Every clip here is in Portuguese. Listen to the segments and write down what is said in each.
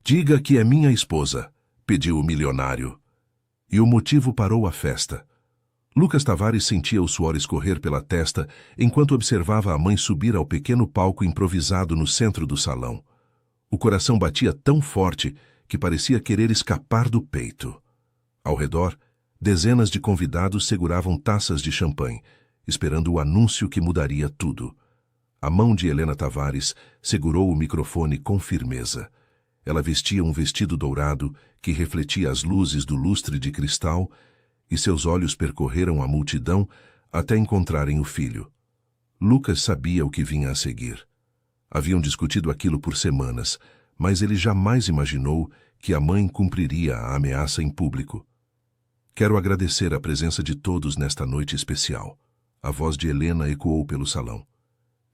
Diga que é minha esposa, pediu o milionário. E o motivo parou a festa. Lucas Tavares sentia o suor escorrer pela testa enquanto observava a mãe subir ao pequeno palco improvisado no centro do salão. O coração batia tão forte que parecia querer escapar do peito. Ao redor, dezenas de convidados seguravam taças de champanhe, esperando o anúncio que mudaria tudo. A mão de Helena Tavares segurou o microfone com firmeza. Ela vestia um vestido dourado que refletia as luzes do lustre de cristal e seus olhos percorreram a multidão até encontrarem o filho. Lucas sabia o que vinha a seguir. Haviam discutido aquilo por semanas, mas ele jamais imaginou que a mãe cumpriria a ameaça em público. Quero agradecer a presença de todos nesta noite especial. A voz de Helena ecoou pelo salão.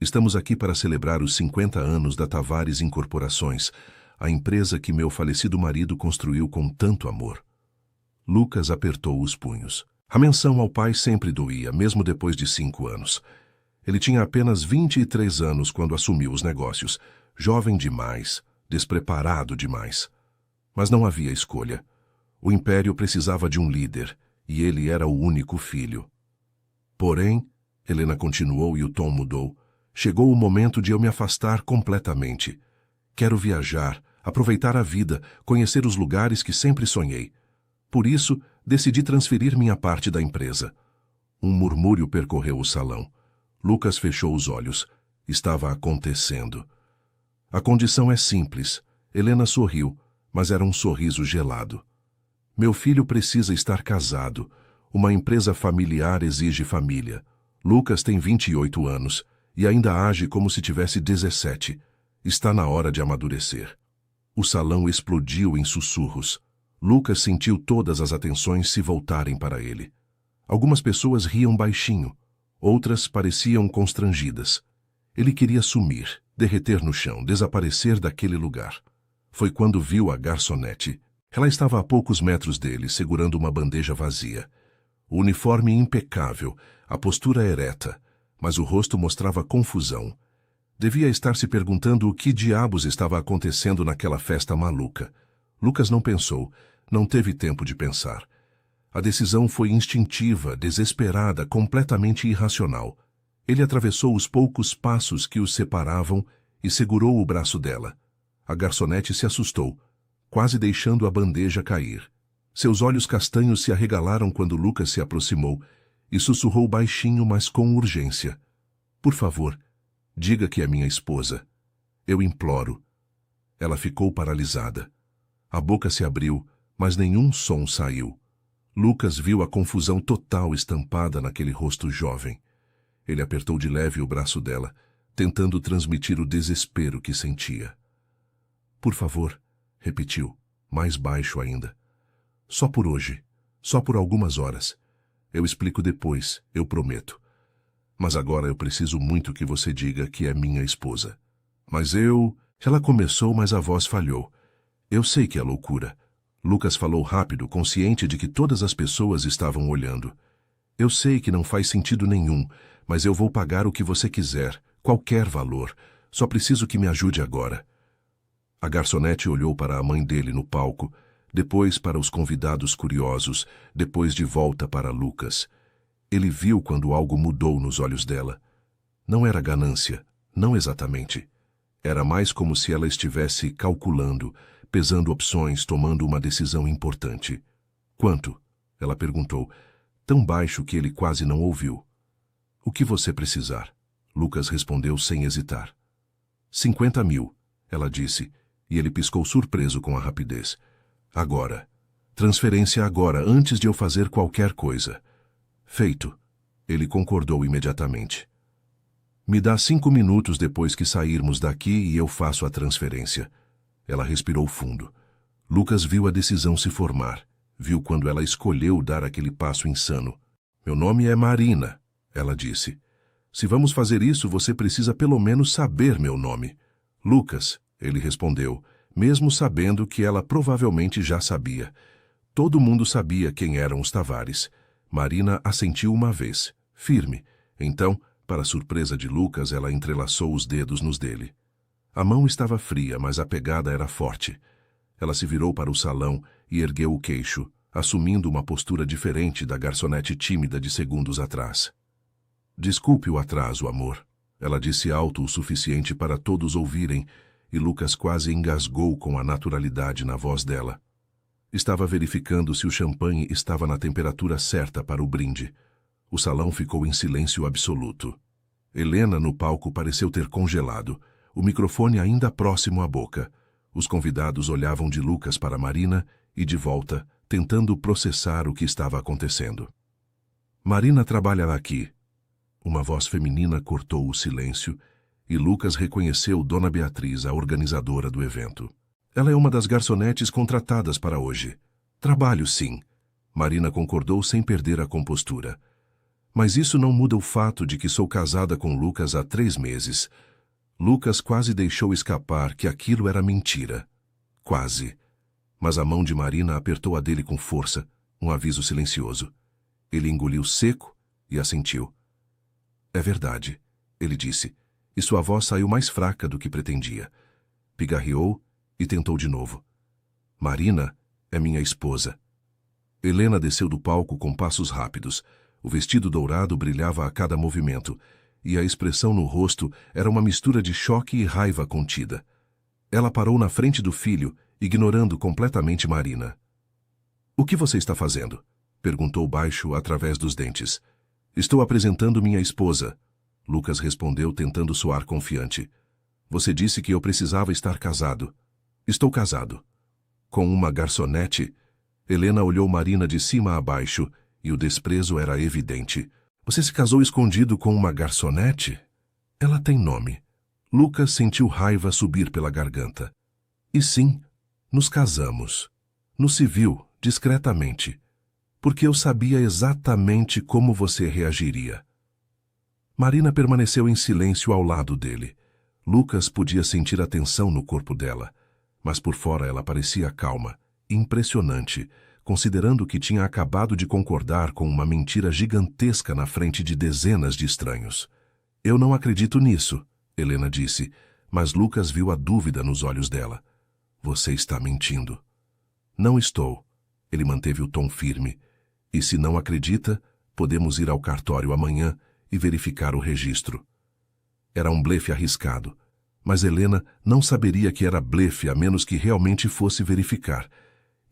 Estamos aqui para celebrar os 50 anos da Tavares Incorporações, a empresa que meu falecido marido construiu com tanto amor. Lucas apertou os punhos. A menção ao pai sempre doía, mesmo depois de 5 anos. Ele tinha apenas 23 anos quando assumiu os negócios, jovem demais, despreparado demais. Mas não havia escolha. O império precisava de um líder, e ele era o único filho. Porém, Helena continuou e o tom mudou, chegou o momento de eu me afastar completamente. Quero viajar, aproveitar a vida, conhecer os lugares que sempre sonhei. Por isso, decidi transferir minha parte da empresa. Um murmúrio percorreu o salão. Lucas fechou os olhos. Estava acontecendo. A condição é simples. Helena sorriu, mas era um sorriso gelado. Meu filho precisa estar casado. Uma empresa familiar exige família. Lucas tem 28 anos e ainda age como se tivesse 17. Está na hora de amadurecer. O salão explodiu em sussurros. Lucas sentiu todas as atenções se voltarem para ele. Algumas pessoas riam baixinho, outras pareciam constrangidas. Ele queria sumir, derreter no chão, desaparecer daquele lugar. Foi quando viu a garçonete. Ela estava a poucos metros dele, segurando uma bandeja vazia. O uniforme impecável, a postura ereta, mas o rosto mostrava confusão. Devia estar se perguntando o que diabos estava acontecendo naquela festa maluca. Lucas não pensou, não teve tempo de pensar. A decisão foi instintiva, desesperada, completamente irracional. Ele atravessou os poucos passos que os separavam e segurou o braço dela. A garçonete se assustou, quase deixando a bandeja cair. Seus olhos castanhos se arregalaram quando Lucas se aproximou e sussurrou baixinho, mas com urgência. Por favor, diga que é minha esposa. Eu imploro. Ela ficou paralisada. A boca se abriu, mas nenhum som saiu. Lucas viu a confusão total estampada naquele rosto jovem. Ele apertou de leve o braço dela, tentando transmitir o desespero que sentia. Por favor, repetiu, mais baixo ainda. Só por hoje, só por algumas horas. Eu explico depois, eu prometo. Mas agora eu preciso muito que você diga que é minha esposa. Mas eu... Ela começou, mas a voz falhou. Eu sei que é loucura. Lucas falou rápido, consciente de que todas as pessoas estavam olhando. Eu sei que não faz sentido nenhum, mas eu vou pagar o que você quiser, qualquer valor. Só preciso que me ajude agora. A garçonete olhou para a mãe dele no palco, depois para os convidados curiosos, depois de volta para Lucas. Ele viu quando algo mudou nos olhos dela. Não era ganância, não exatamente. Era mais como se ela estivesse calculando, pesando opções, tomando uma decisão importante. Quanto? Ela perguntou, tão baixo que ele quase não ouviu. O que você precisar? Lucas respondeu sem hesitar. 50 mil, ela disse, e ele piscou surpreso com a rapidez. Agora. Transferência agora, antes de eu fazer qualquer coisa. Feito. Ele concordou imediatamente. Me dá 5 minutos depois que sairmos daqui e eu faço a transferência. Ela respirou fundo. Lucas viu a decisão se formar. Viu quando ela escolheu dar aquele passo insano. Meu nome é Marina, ela disse. Se vamos fazer isso, você precisa pelo menos saber meu nome. Lucas, ele respondeu, mesmo sabendo que ela provavelmente já sabia. Todo mundo sabia quem eram os Tavares. Marina assentiu uma vez, firme. Então, para surpresa de Lucas, ela entrelaçou os dedos nos dele. A mão estava fria, mas a pegada era forte. Ela se virou para o salão e ergueu o queixo, assumindo uma postura diferente da garçonete tímida de segundos atrás. Desculpe o atraso, amor. Ela disse alto o suficiente para todos ouvirem, e Lucas quase engasgou com a naturalidade na voz dela. Estava verificando se o champanhe estava na temperatura certa para o brinde. O salão ficou em silêncio absoluto. Helena, no palco, pareceu ter congelado, o microfone ainda próximo à boca. Os convidados olhavam de Lucas para Marina e de volta, tentando processar o que estava acontecendo. Marina trabalha aqui. Uma voz feminina cortou o silêncio e Lucas reconheceu Dona Beatriz, a organizadora do evento. Ela é uma das garçonetes contratadas para hoje. Trabalho, sim. Marina concordou sem perder a compostura. Mas isso não muda o fato de que sou casada com Lucas há 3 meses. Lucas quase deixou escapar que aquilo era mentira. Quase. Mas a mão de Marina apertou a dele com força, um aviso silencioso. Ele engoliu seco e assentiu. É verdade, ele disse, e sua voz saiu mais fraca do que pretendia. Pigarreou e tentou de novo. Marina é minha esposa. Helena desceu do palco com passos rápidos. O vestido dourado brilhava a cada movimento, e a expressão no rosto era uma mistura de choque e raiva contida. Ela parou na frente do filho, ignorando completamente Marina. O que você está fazendo? Perguntou baixo através dos dentes. Estou apresentando minha esposa. Lucas respondeu tentando soar confiante. Você disse que eu precisava estar casado. Estou casado. Com uma garçonete? Helena olhou Marina de cima a baixo, e o desprezo era evidente. Você se casou escondido com uma garçonete? Ela tem nome. Lucas sentiu raiva subir pela garganta. E sim, nos casamos. No civil, discretamente. Porque eu sabia exatamente como você reagiria. Marina permaneceu em silêncio ao lado dele. Lucas podia sentir a tensão no corpo dela, mas por fora ela parecia calma, impressionante, considerando que tinha acabado de concordar com uma mentira gigantesca na frente de dezenas de estranhos. Eu não acredito nisso, Helena disse, mas Lucas viu a dúvida nos olhos dela. Você está mentindo. Não estou. Ele manteve o tom firme. E se não acredita, podemos ir ao cartório amanhã e verificar o registro. Era um blefe arriscado, mas Helena não saberia que era blefe a menos que realmente fosse verificar.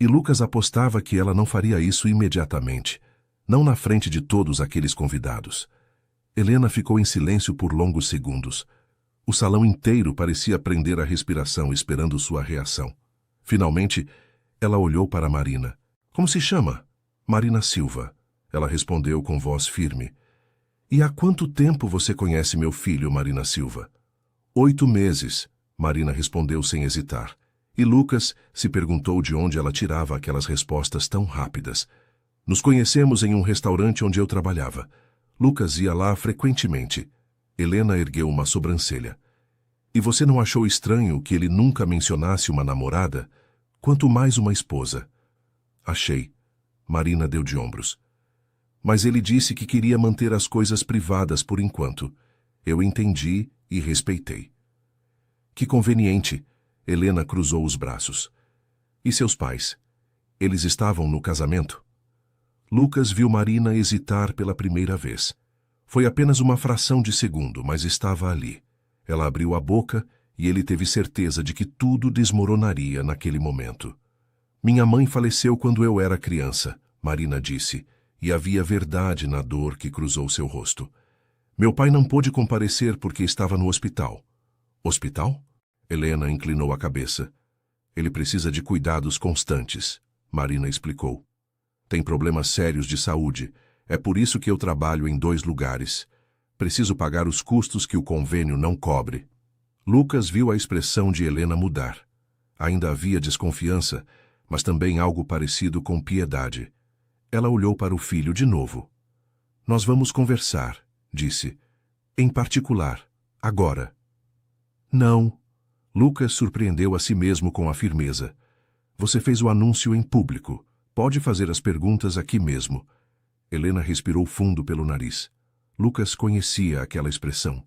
E Lucas apostava que ela não faria isso imediatamente, não na frente de todos aqueles convidados. Helena ficou em silêncio por longos segundos. O salão inteiro parecia prender a respiração esperando sua reação. Finalmente, ela olhou para Marina. Como se chama? Marina Silva. Ela respondeu com voz firme. E há quanto tempo você conhece meu filho, Marina Silva? 8 meses, Marina respondeu sem hesitar. E Lucas se perguntou de onde ela tirava aquelas respostas tão rápidas. Nos conhecemos em um restaurante onde eu trabalhava. Lucas ia lá frequentemente. Helena ergueu uma sobrancelha. E você não achou estranho que ele nunca mencionasse uma namorada, quanto mais uma esposa? Achei. Marina deu de ombros. Mas ele disse que queria manter as coisas privadas por enquanto. Eu entendi e respeitei. Que conveniente. Helena cruzou os braços. E seus pais? Eles estavam no casamento? Lucas viu Marina hesitar pela primeira vez. Foi apenas uma fração de segundo, mas estava ali. Ela abriu a boca e ele teve certeza de que tudo desmoronaria naquele momento. Minha mãe faleceu quando eu era criança, Marina disse, e havia verdade na dor que cruzou seu rosto. Meu pai não pôde comparecer porque estava no hospital. Hospital? Helena inclinou a cabeça. Ele precisa de cuidados constantes, Marina explicou. Tem problemas sérios de saúde. É por isso que eu trabalho em 2 lugares. Preciso pagar os custos que o convênio não cobre. Lucas viu a expressão de Helena mudar. Ainda havia desconfiança, mas também algo parecido com piedade. Ela olhou para o filho de novo. Nós vamos conversar, disse. Em particular, agora. Não. Lucas surpreendeu a si mesmo com a firmeza. Você fez o anúncio em público. Pode fazer as perguntas aqui mesmo. Helena respirou fundo pelo nariz. Lucas conhecia aquela expressão.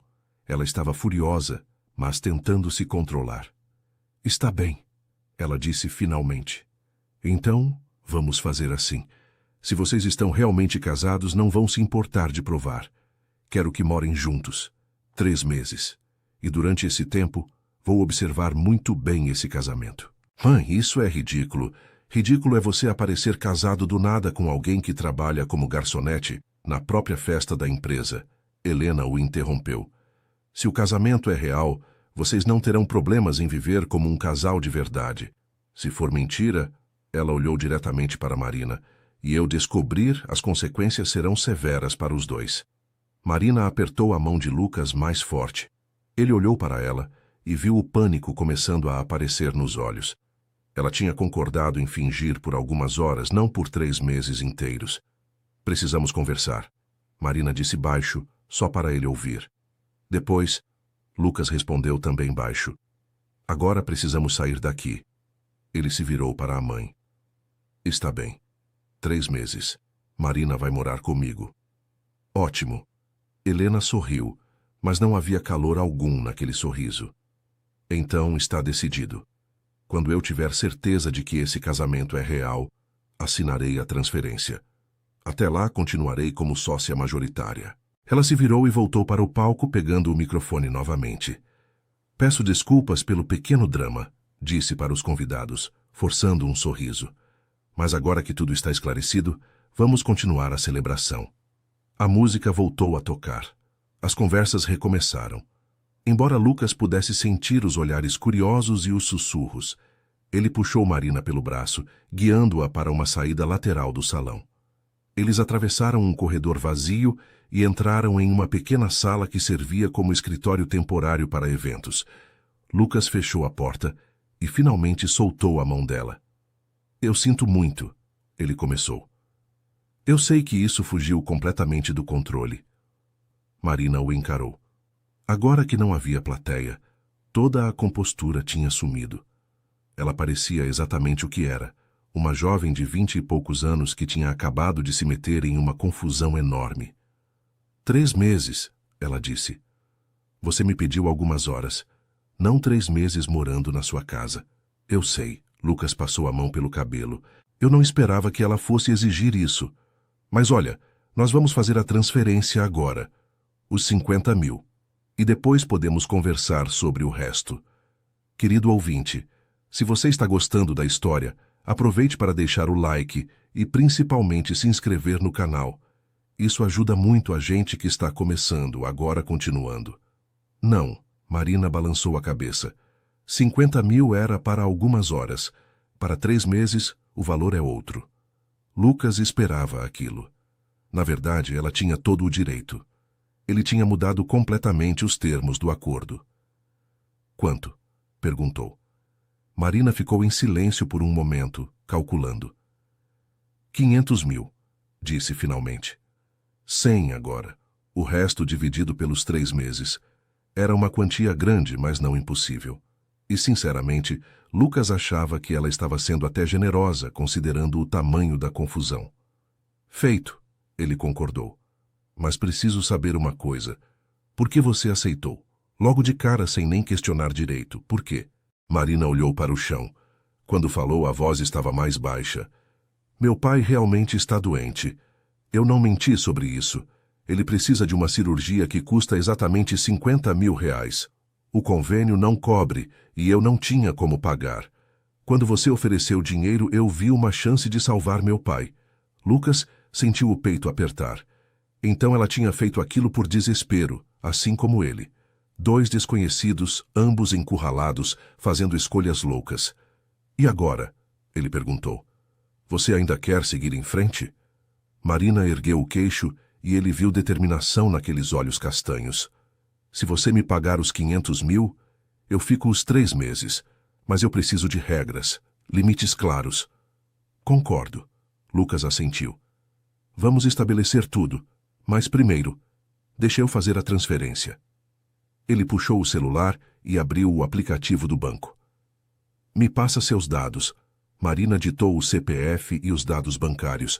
Ela estava furiosa, mas tentando se controlar. Está bem. ela disse finalmente. Então, vamos fazer assim. Se vocês estão realmente casados, não vão se importar de provar. Quero que morem juntos. 3 meses. E durante esse tempo, vou observar muito bem esse casamento. Mãe, isso é ridículo. Ridículo é você aparecer casado do nada com alguém que trabalha como garçonete na própria festa da empresa. Helena o interrompeu. Se o casamento é real, vocês não terão problemas em viver como um casal de verdade. Se for mentira, ela olhou diretamente para Marina, e eu descobrir, as consequências serão severas para os dois. Marina apertou a mão de Lucas mais forte. Ele olhou para ela e viu o pânico começando a aparecer nos olhos. Ela tinha concordado em fingir por algumas horas, não por 3 meses inteiros. Precisamos conversar. Marina disse baixo, só para ele ouvir. Depois, Lucas respondeu também baixo. Agora precisamos sair daqui. Ele se virou para a mãe. Está bem. 3 meses. Marina vai morar comigo. Ótimo. Helena sorriu, mas não havia calor algum naquele sorriso. Então está decidido. Quando eu tiver certeza de que esse casamento é real, assinarei a transferência. Até lá, continuarei como sócia majoritária. Ela se virou e voltou para o palco pegando o microfone novamente. Peço desculpas pelo pequeno drama, disse para os convidados, forçando um sorriso. Mas agora que tudo está esclarecido, vamos continuar a celebração. A música voltou a tocar. As conversas recomeçaram. Embora Lucas pudesse sentir os olhares curiosos e os sussurros, ele puxou Marina pelo braço, guiando-a para uma saída lateral do salão. Eles atravessaram um corredor vazio e entraram em uma pequena sala que servia como escritório temporário para eventos. Lucas fechou a porta e finalmente soltou a mão dela. Eu sinto muito, ele começou. Eu sei que isso fugiu completamente do controle. Marina o encarou. Agora que não havia plateia, toda a compostura tinha sumido. Ela parecia exatamente o que era, uma jovem de 20 e poucos anos que tinha acabado de se meter em uma confusão enorme. 3 meses, ela disse. Você me pediu algumas horas, não 3 meses morando na sua casa. Eu sei, Lucas passou a mão pelo cabelo. Eu não esperava que ela fosse exigir isso. Mas olha, nós vamos fazer a transferência agora, os 50 mil. E depois podemos conversar sobre o resto. Querido ouvinte, se você está gostando da história, aproveite para deixar o like e principalmente se inscrever no canal. Isso ajuda muito a gente que está começando, agora continuando. Não, Marina balançou a cabeça. 50 mil era para algumas horas. Para 3 meses, o valor é outro. Lucas esperava aquilo. Na verdade, ela tinha todo o direito. Ele tinha mudado completamente os termos do acordo. Quanto? Perguntou. Marina ficou em silêncio por um momento, calculando. 500 mil, disse finalmente. 100 agora, o resto dividido pelos 3 meses. Era uma quantia grande, mas não impossível. E, sinceramente, Lucas achava que ela estava sendo até generosa, considerando o tamanho da confusão. Feito, ele concordou. Mas preciso saber uma coisa. Por que você aceitou? Logo de cara, sem nem questionar direito. Por quê? Marina olhou para o chão. Quando falou, a voz estava mais baixa. Meu pai realmente está doente. Eu não menti sobre isso. Ele precisa de uma cirurgia que custa exatamente 50 mil reais. O convênio não cobre e eu não tinha como pagar. Quando você ofereceu dinheiro, eu vi uma chance de salvar meu pai. Lucas sentiu o peito apertar. Então ela tinha feito aquilo por desespero, assim como ele. 2 desconhecidos, ambos encurralados, fazendo escolhas loucas. E agora? Ele perguntou. Você ainda quer seguir em frente? Marina ergueu o queixo e ele viu determinação naqueles olhos castanhos. Se você me pagar os 500 mil, eu fico os 3 meses, mas eu preciso de regras, limites claros. Concordo. Lucas assentiu. Vamos estabelecer tudo, mas primeiro, deixe eu fazer a transferência. Ele puxou o celular e abriu o aplicativo do banco. Me passa seus dados. Marina ditou o CPF e os dados bancários.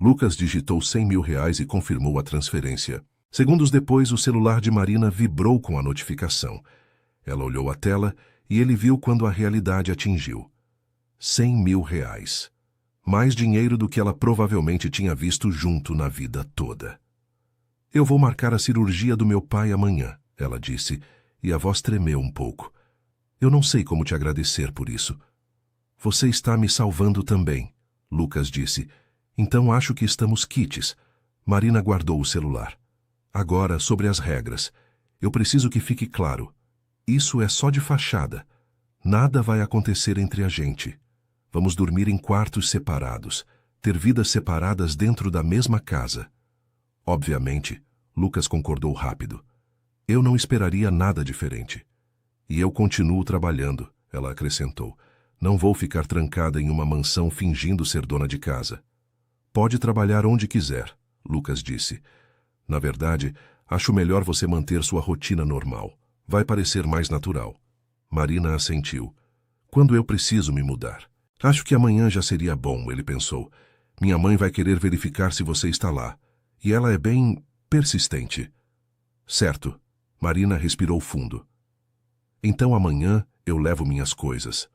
Lucas digitou 100 mil reais e confirmou a transferência. Segundos depois, o celular de Marina vibrou com a notificação. Ela olhou a tela e ele viu quando a realidade atingiu. R$100.000. Mais dinheiro do que ela provavelmente tinha visto junto na vida toda. Eu vou marcar a cirurgia do meu pai amanhã, ela disse, e a voz tremeu um pouco. Eu não sei como te agradecer por isso. Você está me salvando também, Lucas disse. Então acho que estamos quites. Marina guardou o celular. Agora, sobre as regras. Eu preciso que fique claro. Isso é só de fachada. Nada vai acontecer entre a gente. Vamos dormir em quartos separados, ter vidas separadas dentro da mesma casa. Obviamente, Lucas concordou rápido. Eu não esperaria nada diferente. E eu continuo trabalhando, ela acrescentou. Não vou ficar trancada em uma mansão fingindo ser dona de casa. Pode trabalhar onde quiser, Lucas disse. Na verdade, acho melhor você manter sua rotina normal. Vai parecer mais natural. Marina assentiu. Quando eu preciso me mudar? Acho que amanhã já seria bom, ele pensou. Minha mãe vai querer verificar se você está lá. E ela é bem persistente. Certo. Marina respirou fundo. Então amanhã eu levo minhas coisas.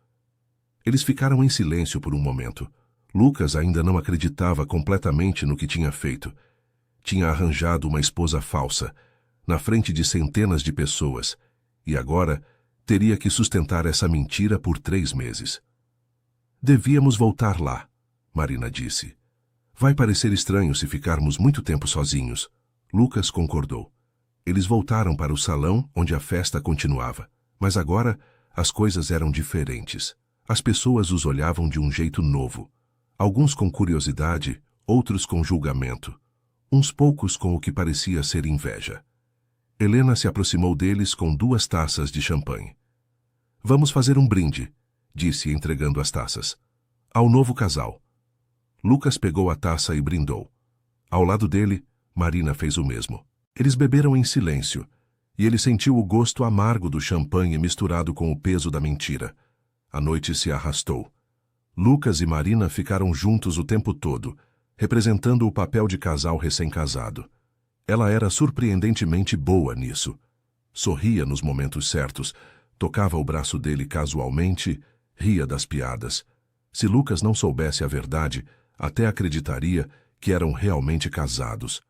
Eles ficaram em silêncio por um momento. Lucas ainda não acreditava completamente no que tinha feito. Tinha arranjado uma esposa falsa, na frente de centenas de pessoas, e agora teria que sustentar essa mentira por 3 meses. Devíamos voltar lá, Marina disse. Vai parecer estranho se ficarmos muito tempo sozinhos. Lucas concordou. Eles voltaram para o salão onde a festa continuava, mas agora as coisas eram diferentes. As pessoas os olhavam de um jeito novo. Alguns com curiosidade, outros com julgamento. Uns poucos com o que parecia ser inveja. Helena se aproximou deles com 2 taças de champanhe. Vamos fazer um brinde, disse entregando as taças. Ao novo casal. Lucas pegou a taça e brindou. Ao lado dele, Marina fez o mesmo. Eles beberam em silêncio, e ele sentiu o gosto amargo do champanhe misturado com o peso da mentira. A noite se arrastou. Lucas e Marina ficaram juntos o tempo todo, representando o papel de casal recém-casado. Ela era surpreendentemente boa nisso. Sorria nos momentos certos, tocava o braço dele casualmente, ria das piadas. Se Lucas não soubesse a verdade, até acreditaria que eram realmente casados.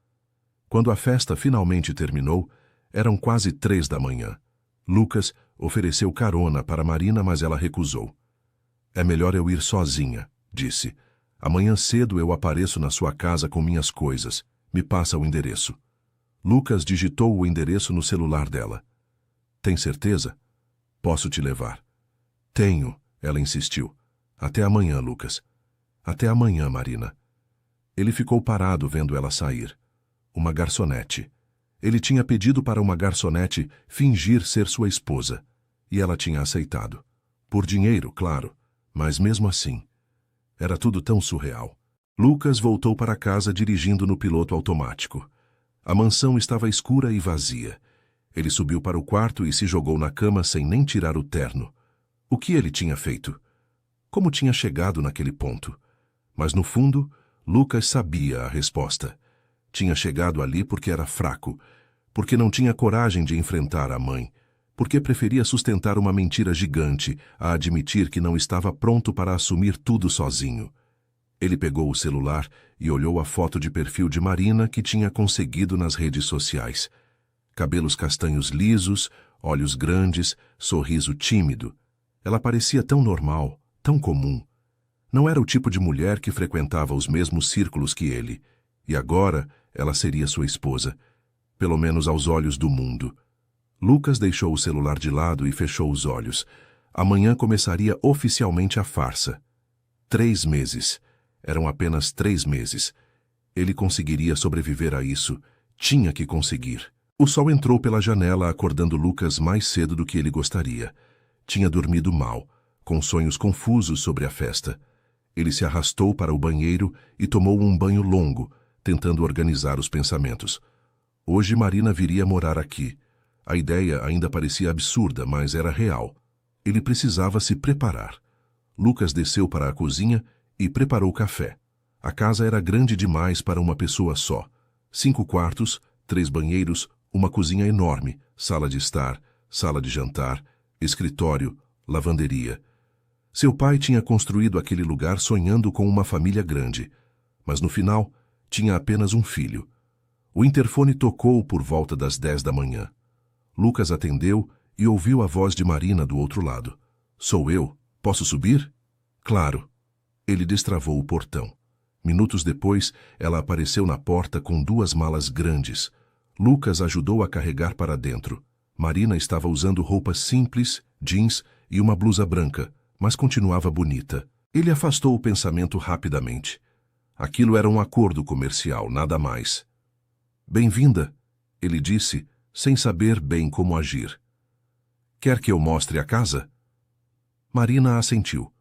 Quando a festa finalmente terminou, eram quase 3 da manhã. Lucas ofereceu carona para Marina, mas ela recusou. É melhor eu ir sozinha, disse. Amanhã cedo eu apareço na sua casa com minhas coisas. Me passa o endereço. Lucas digitou o endereço no celular dela. Tem certeza? Posso te levar. Tenho, ela insistiu. Até amanhã, Lucas. Até amanhã, Marina. Ele ficou parado vendo ela sair. Uma garçonete. Ele tinha pedido para uma garçonete fingir ser sua esposa, e ela tinha aceitado. Por dinheiro, claro, mas mesmo assim. Era tudo tão surreal. Lucas voltou para casa dirigindo no piloto automático. A mansão estava escura e vazia. Ele subiu para o quarto e se jogou na cama sem nem tirar o terno. O que ele tinha feito? Como tinha chegado naquele ponto? Mas no fundo, Lucas sabia a resposta. Tinha chegado ali porque era fraco, porque não tinha coragem de enfrentar a mãe, porque preferia sustentar uma mentira gigante a admitir que não estava pronto para assumir tudo sozinho. Ele pegou o celular e olhou a foto de perfil de Marina que tinha conseguido nas redes sociais. Cabelos castanhos lisos, olhos grandes, sorriso tímido. Ela parecia tão normal, tão comum. Não era o tipo de mulher que frequentava os mesmos círculos que ele. E agora ela seria sua esposa, pelo menos aos olhos do mundo. Lucas deixou o celular de lado e fechou os olhos. Amanhã começaria oficialmente a farsa. 3 meses. Eram apenas 3 meses. Ele conseguiria sobreviver a isso. Tinha que conseguir. O sol entrou pela janela, acordando Lucas mais cedo do que ele gostaria. Tinha dormido mal, com sonhos confusos sobre a festa. Ele se arrastou para o banheiro e tomou um banho longo, tentando organizar os pensamentos. Hoje Marina viria morar aqui. A ideia ainda parecia absurda, mas era real. Ele precisava se preparar. Lucas desceu para a cozinha e preparou café. A casa era grande demais para uma pessoa só. 5 quartos, 3 banheiros, uma cozinha enorme, sala de estar, sala de jantar, escritório, lavanderia. Seu pai tinha construído aquele lugar sonhando com uma família grande, mas no final tinha apenas um filho. O interfone tocou por volta das 10 da manhã. Lucas atendeu e ouviu a voz de Marina do outro lado. Sou eu. Posso subir? Claro. Ele destravou o portão. Minutos depois, ela apareceu na porta com 2 malas grandes. Lucas ajudou a carregar para dentro. Marina estava usando roupas simples, jeans e uma blusa branca, mas continuava bonita. Ele afastou o pensamento rapidamente. Aquilo era um acordo comercial, nada mais. Bem-vinda, ele disse, sem saber bem como agir. Quer que eu mostre a casa? Marina assentiu.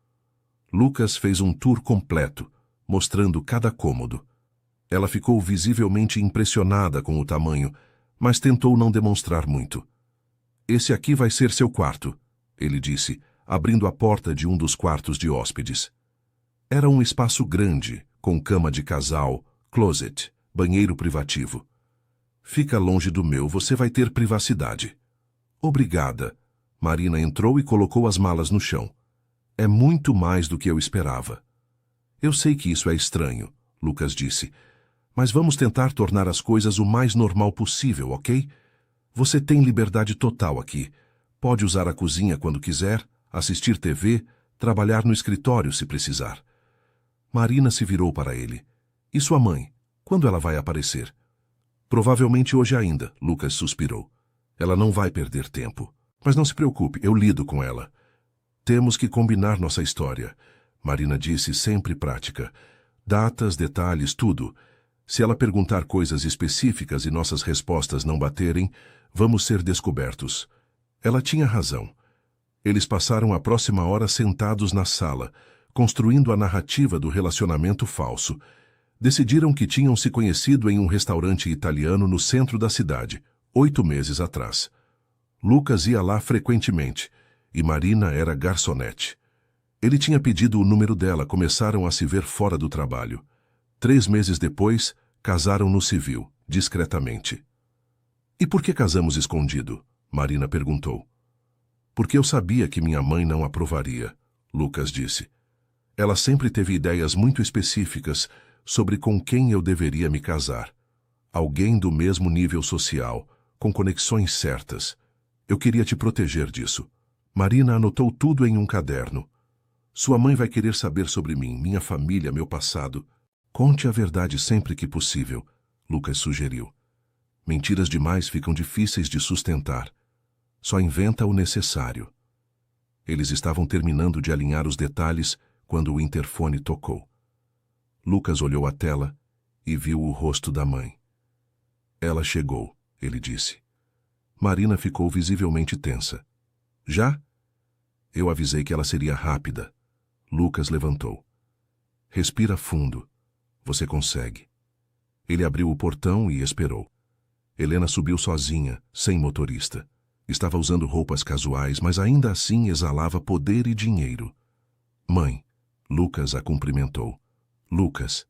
Lucas fez um tour completo, mostrando cada cômodo. Ela ficou visivelmente impressionada com o tamanho, mas tentou não demonstrar muito. Esse aqui vai ser seu quarto, ele disse, abrindo a porta de um dos quartos de hóspedes. Era um espaço grande, com cama de casal, closet, banheiro privativo. Fica longe do meu, você vai ter privacidade. Obrigada. Marina entrou e colocou as malas no chão. É muito mais do que eu esperava. Eu sei que isso é estranho, Lucas disse, mas vamos tentar tornar as coisas o mais normal possível, ok? Você tem liberdade total aqui. Pode usar a cozinha quando quiser, assistir TV, trabalhar no escritório se precisar. Marina se virou para ele. E sua mãe? Quando ela vai aparecer? Provavelmente hoje ainda, Lucas suspirou. Ela não vai perder tempo. Mas não se preocupe, eu lido com ela. Temos que combinar nossa história, Marina disse, sempre prática. Datas, detalhes, tudo. Se ela perguntar coisas específicas e nossas respostas não baterem, vamos ser descobertos. Ela tinha razão. Eles passaram a próxima hora sentados na sala, construindo a narrativa do relacionamento falso. Decidiram que tinham se conhecido em um restaurante italiano no centro da cidade, 8 meses atrás. Lucas ia lá frequentemente, e Marina era garçonete. Ele tinha pedido o número dela, começaram a se ver fora do trabalho. 3 meses depois, casaram no civil, discretamente. E por que casamos escondido? Marina perguntou. Porque eu sabia que minha mãe não aprovaria, Lucas disse. Ela sempre teve ideias muito específicas sobre com quem eu deveria me casar. Alguém do mesmo nível social, com conexões certas. Eu queria te proteger disso. Marina anotou tudo em um caderno. Sua mãe vai querer saber sobre mim, minha família, meu passado. Conte a verdade sempre que possível, Lucas sugeriu. Mentiras demais ficam difíceis de sustentar. Só inventa o necessário. Eles estavam terminando de alinhar os detalhes quando o interfone tocou. Lucas olhou a tela e viu o rosto da mãe. Ela chegou, ele disse. Marina ficou visivelmente tensa. Já? Eu avisei que ela seria rápida. Lucas levantou. Respira fundo. Você consegue. Ele abriu o portão e esperou. Helena subiu sozinha, sem motorista. Estava usando roupas casuais, mas ainda assim exalava poder e dinheiro. Mãe, Lucas a cumprimentou. Lucas.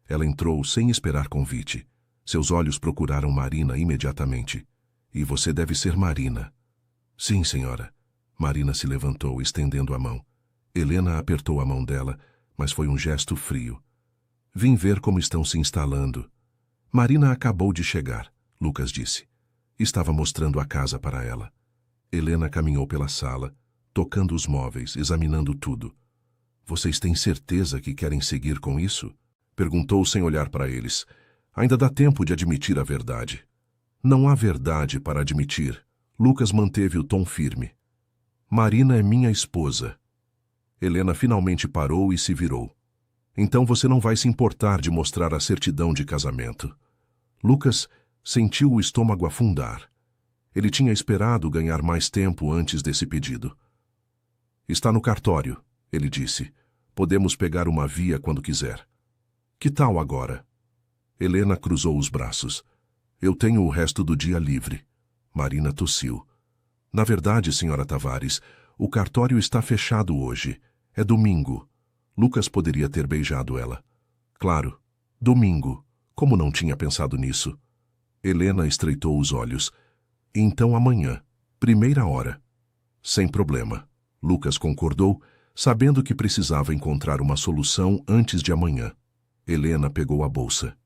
Ela entrou sem esperar convite. Seus olhos procuraram Marina imediatamente. E você deve ser Marina. Sim, senhora. Marina se levantou, estendendo a mão. Helena apertou a mão dela, mas foi um gesto frio. Vim ver como estão se instalando. Marina acabou de chegar, Lucas disse. Estava mostrando a casa para ela. Helena caminhou pela sala, tocando os móveis, examinando tudo. Vocês têm certeza que querem seguir com isso? Perguntou sem olhar para eles. Ainda dá tempo de admitir a verdade. Não há verdade para admitir. Lucas manteve o tom firme. Marina é minha esposa. Helena finalmente parou e se virou. Então você não vai se importar de mostrar a certidão de casamento. Lucas sentiu o estômago afundar. Ele tinha esperado ganhar mais tempo antes desse pedido. Está no cartório, ele disse. Podemos pegar uma via quando quiser. Que tal agora? Helena cruzou os braços. Eu tenho o resto do dia livre. Marina tossiu. Na verdade, senhora Tavares, o cartório está fechado hoje. É domingo. Lucas poderia ter beijado ela. Claro, domingo. Como não tinha pensado nisso? Helena estreitou os olhos. Então amanhã, 1ª hora. Sem problema. Lucas concordou, sabendo que precisava encontrar uma solução antes de amanhã. Helena pegou a bolsa.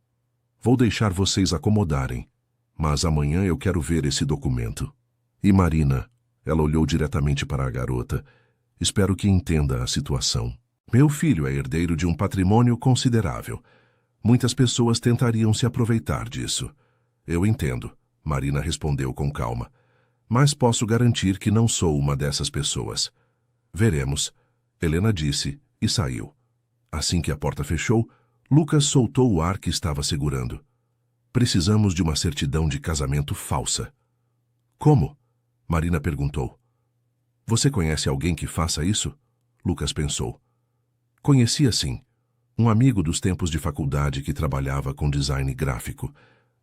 Vou deixar vocês acomodarem, mas amanhã eu quero ver esse documento. E Marina, ela olhou diretamente para a garota, espero que entenda a situação. Meu filho é herdeiro de um patrimônio considerável. Muitas pessoas tentariam se aproveitar disso. Eu entendo, Marina respondeu com calma. Mas posso garantir que não sou uma dessas pessoas. Veremos, Helena disse e saiu. Assim que a porta fechou, Lucas soltou o ar que estava segurando. Precisamos de uma certidão de casamento falsa. Como? Marina perguntou. Você conhece alguém que faça isso? Lucas pensou. Conhecia sim. Um amigo dos tempos de faculdade que trabalhava com design gráfico.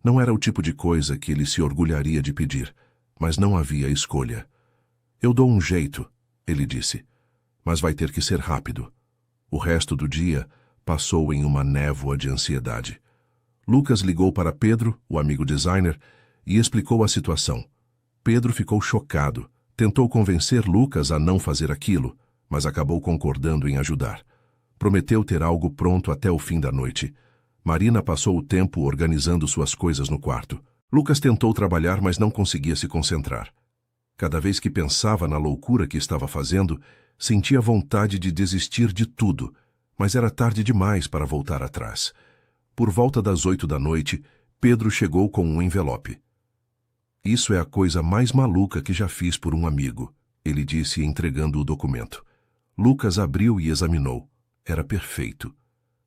Não era o tipo de coisa que ele se orgulharia de pedir, mas não havia escolha. Eu dou um jeito, ele disse, mas vai ter que ser rápido. O resto do dia passou em uma névoa de ansiedade. Lucas ligou para Pedro, o amigo designer, e explicou a situação. Pedro ficou chocado, tentou convencer Lucas a não fazer aquilo, mas acabou concordando em ajudar. Prometeu ter algo pronto até o fim da noite. Marina passou o tempo organizando suas coisas no quarto. Lucas tentou trabalhar, mas não conseguia se concentrar. Cada vez que pensava na loucura que estava fazendo, sentia vontade de desistir de tudo, mas era tarde demais para voltar atrás. Por volta das 8 da noite, Pedro chegou com um envelope. Isso é a coisa mais maluca que já fiz por um amigo, ele disse entregando o documento. Lucas abriu e examinou. Era perfeito.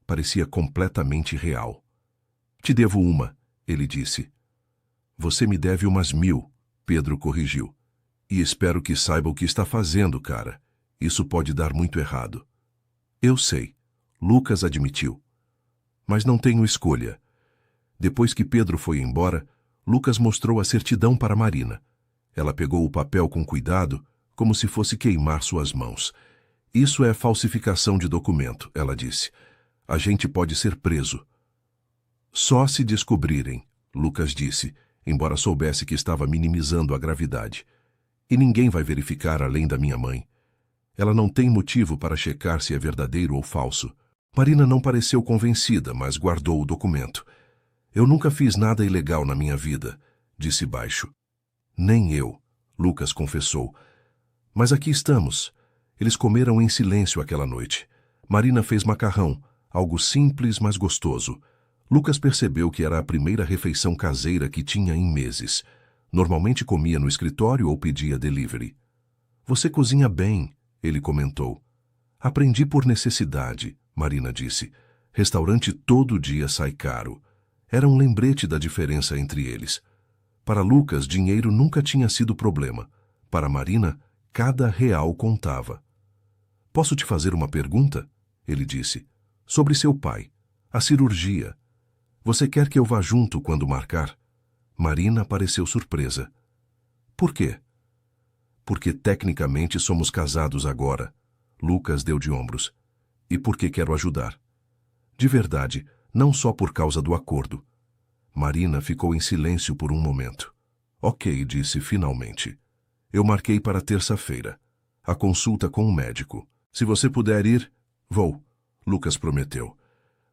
Parecia completamente real. Te devo uma, ele disse. Você me deve umas 1000, Pedro corrigiu. E espero que saiba o que está fazendo, cara. Isso pode dar muito errado. Eu sei, Lucas admitiu. Mas não tenho escolha. Depois que Pedro foi embora, Lucas mostrou a certidão para Marina. Ela pegou o papel com cuidado, como se fosse queimar suas mãos. Isso é falsificação de documento, ela disse. A gente pode ser preso. Só se descobrirem, Lucas disse, embora soubesse que estava minimizando a gravidade. E ninguém vai verificar além da minha mãe. Ela não tem motivo para checar se é verdadeiro ou falso. Marina não pareceu convencida, mas guardou o documento. Eu nunca fiz nada ilegal na minha vida, disse baixo. Nem eu, Lucas confessou. Mas aqui estamos. Eles comeram em silêncio aquela noite. Marina fez macarrão, algo simples, mas gostoso. Lucas percebeu que era a primeira refeição caseira que tinha em meses. Normalmente comia no escritório ou pedia delivery. Você cozinha bem, ele comentou. Aprendi por necessidade, Marina disse. Restaurante todo dia sai caro. Era um lembrete da diferença entre eles. Para Lucas, dinheiro nunca tinha sido problema. Para Marina, cada real contava. Posso te fazer uma pergunta? Ele disse. Sobre seu pai. A cirurgia. Você quer que eu vá junto quando marcar? Marina pareceu surpresa. Por quê? Porque tecnicamente somos casados agora. Lucas deu de ombros. E porque quero ajudar. De verdade, não só por causa do acordo. Marina ficou em silêncio por um momento. Ok, disse finalmente. Eu marquei para terça-feira. A consulta com o médico. Se você puder ir, vou, Lucas prometeu.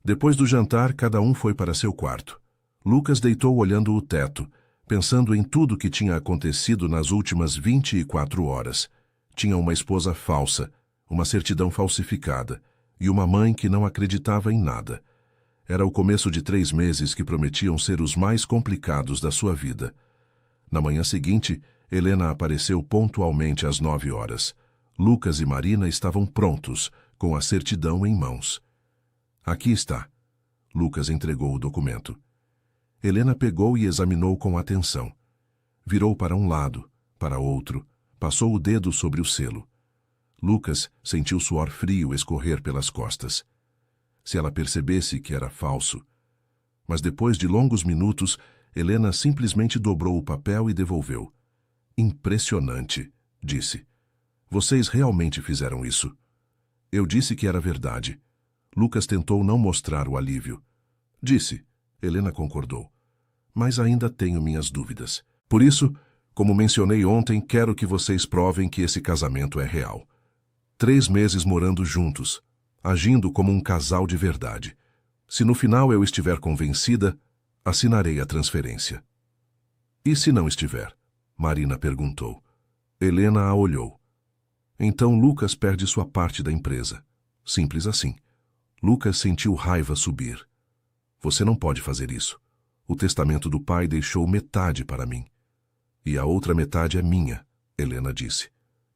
Depois do jantar, cada um foi para seu quarto. Lucas deitou olhando o teto, pensando em tudo que tinha acontecido nas últimas 24 horas. Tinha uma esposa falsa, uma certidão falsificada e uma mãe que não acreditava em nada. Era o começo de 3 meses que prometiam ser os mais complicados da sua vida. Na manhã seguinte, Helena apareceu pontualmente às 9 horas. Lucas e Marina estavam prontos, com a certidão em mãos. Aqui está. Lucas entregou o documento. Helena pegou e examinou com atenção. Virou para um lado, para outro, passou o dedo sobre o selo. Lucas sentiu suor frio escorrer pelas costas. Se ela percebesse que era falso. Mas depois de longos minutos, Helena simplesmente dobrou o papel e devolveu. Impressionante, disse. Vocês realmente fizeram isso. Eu disse que era verdade. Lucas tentou não mostrar o alívio. Disse. Helena concordou. Mas ainda tenho minhas dúvidas. Por isso, como mencionei ontem, quero que vocês provem que esse casamento é real. 3 meses morando juntos, agindo como um casal de verdade. Se no final eu estiver convencida, assinarei a transferência. E se não estiver? Marina perguntou. Helena a olhou. Então Lucas perde sua parte da empresa. Simples assim. Lucas sentiu raiva subir. Você não pode fazer isso. O testamento do pai deixou metade para mim. E a outra metade é minha, Helena disse.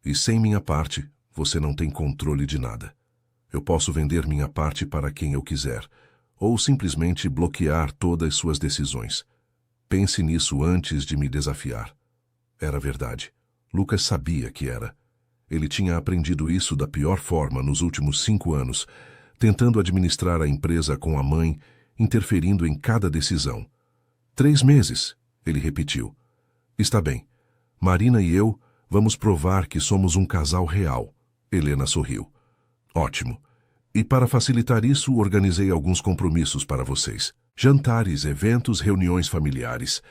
E sem minha parte, você não tem controle de nada. Eu posso vender minha parte para quem eu quiser, ou simplesmente bloquear todas suas decisões. Pense nisso antes de me desafiar. Era verdade. Lucas sabia que era. Ele tinha aprendido isso da pior forma nos últimos 5 anos, tentando administrar a empresa com a mãe, interferindo em cada decisão. 3 meses, ele repetiu. Está bem. Marina e eu vamos provar que somos um casal real. Helena sorriu. Ótimo. E para facilitar isso, organizei alguns compromissos para vocês. Jantares, eventos, reuniões familiares.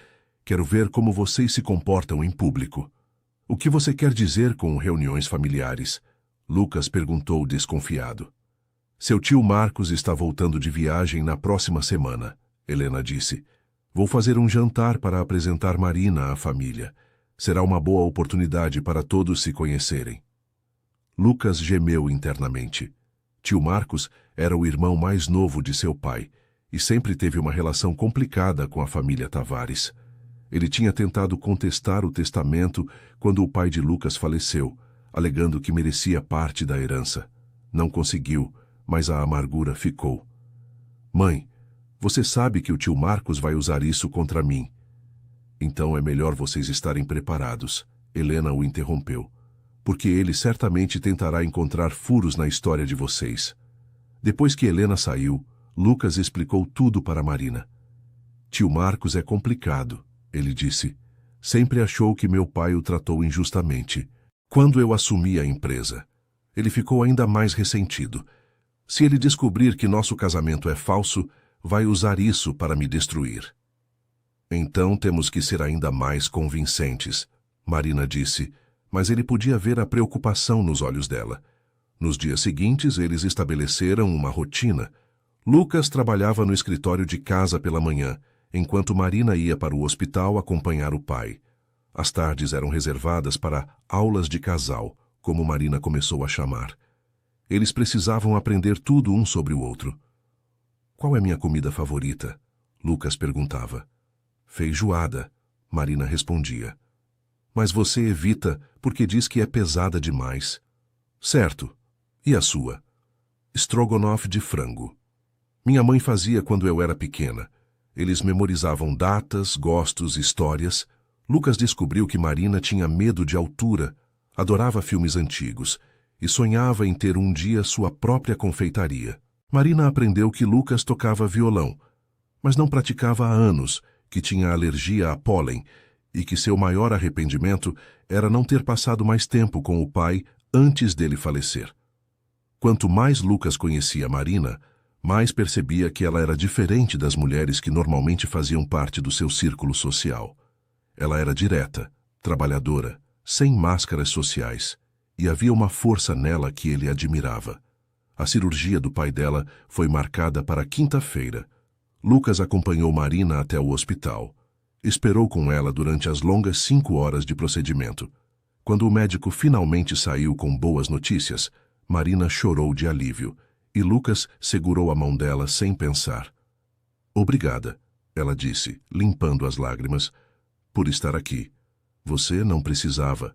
Quero ver como vocês se comportam em público. O que você quer dizer com reuniões familiares? Lucas perguntou desconfiado. Seu tio Marcos está voltando de viagem na próxima semana, Helena disse. Vou fazer um jantar para apresentar Marina à família. Será uma boa oportunidade para todos se conhecerem. Lucas gemeu internamente. Tio Marcos era o irmão mais novo de seu pai e sempre teve uma relação complicada com a família Tavares. Ele tinha tentado contestar o testamento quando o pai de Lucas faleceu, alegando que merecia parte da herança. Não conseguiu, mas a amargura ficou. Mãe, você sabe que o tio Marcos vai usar isso contra mim. Então é melhor vocês estarem preparados, Helena o interrompeu, porque ele certamente tentará encontrar furos na história de vocês. Depois que Helena saiu, Lucas explicou tudo para Marina. Tio Marcos é complicado, ele disse. Sempre achou que meu pai o tratou injustamente. Quando eu assumi a empresa, ele ficou ainda mais ressentido. Se ele descobrir que nosso casamento é falso, vai usar isso para me destruir. Então temos que ser ainda mais convincentes, Marina disse, mas ele podia ver a preocupação nos olhos dela. Nos dias seguintes, eles estabeleceram uma rotina. Lucas trabalhava no escritório de casa pela manhã, enquanto Marina ia para o hospital acompanhar o pai. As tardes eram reservadas para aulas de casal, como Marina começou a chamar. Eles precisavam aprender tudo um sobre o outro. Qual é minha comida favorita? Lucas perguntava. Feijoada, Marina respondia. Mas você evita porque diz que é pesada demais. Certo. E a sua? Strogonoff de frango. Minha mãe fazia quando eu era pequena. Eles memorizavam datas, gostos, histórias. Lucas descobriu que Marina tinha medo de altura, adorava filmes antigos e sonhava em ter um dia sua própria confeitaria. Marina aprendeu que Lucas tocava violão, mas não praticava há anos, que tinha alergia a pólen e que seu maior arrependimento era não ter passado mais tempo com o pai antes dele falecer. Quanto mais Lucas conhecia Marina, mais percebia que ela era diferente das mulheres que normalmente faziam parte do seu círculo social. Ela era direta, trabalhadora, sem máscaras sociais, e havia uma força nela que ele admirava. A cirurgia do pai dela foi marcada para quinta-feira. Lucas acompanhou Marina até o hospital. Esperou com ela durante as longas 5 horas de procedimento. Quando o médico finalmente saiu com boas notícias, Marina chorou de alívio, e Lucas segurou a mão dela sem pensar. Obrigada, ela disse, limpando as lágrimas, por estar aqui. Você não precisava.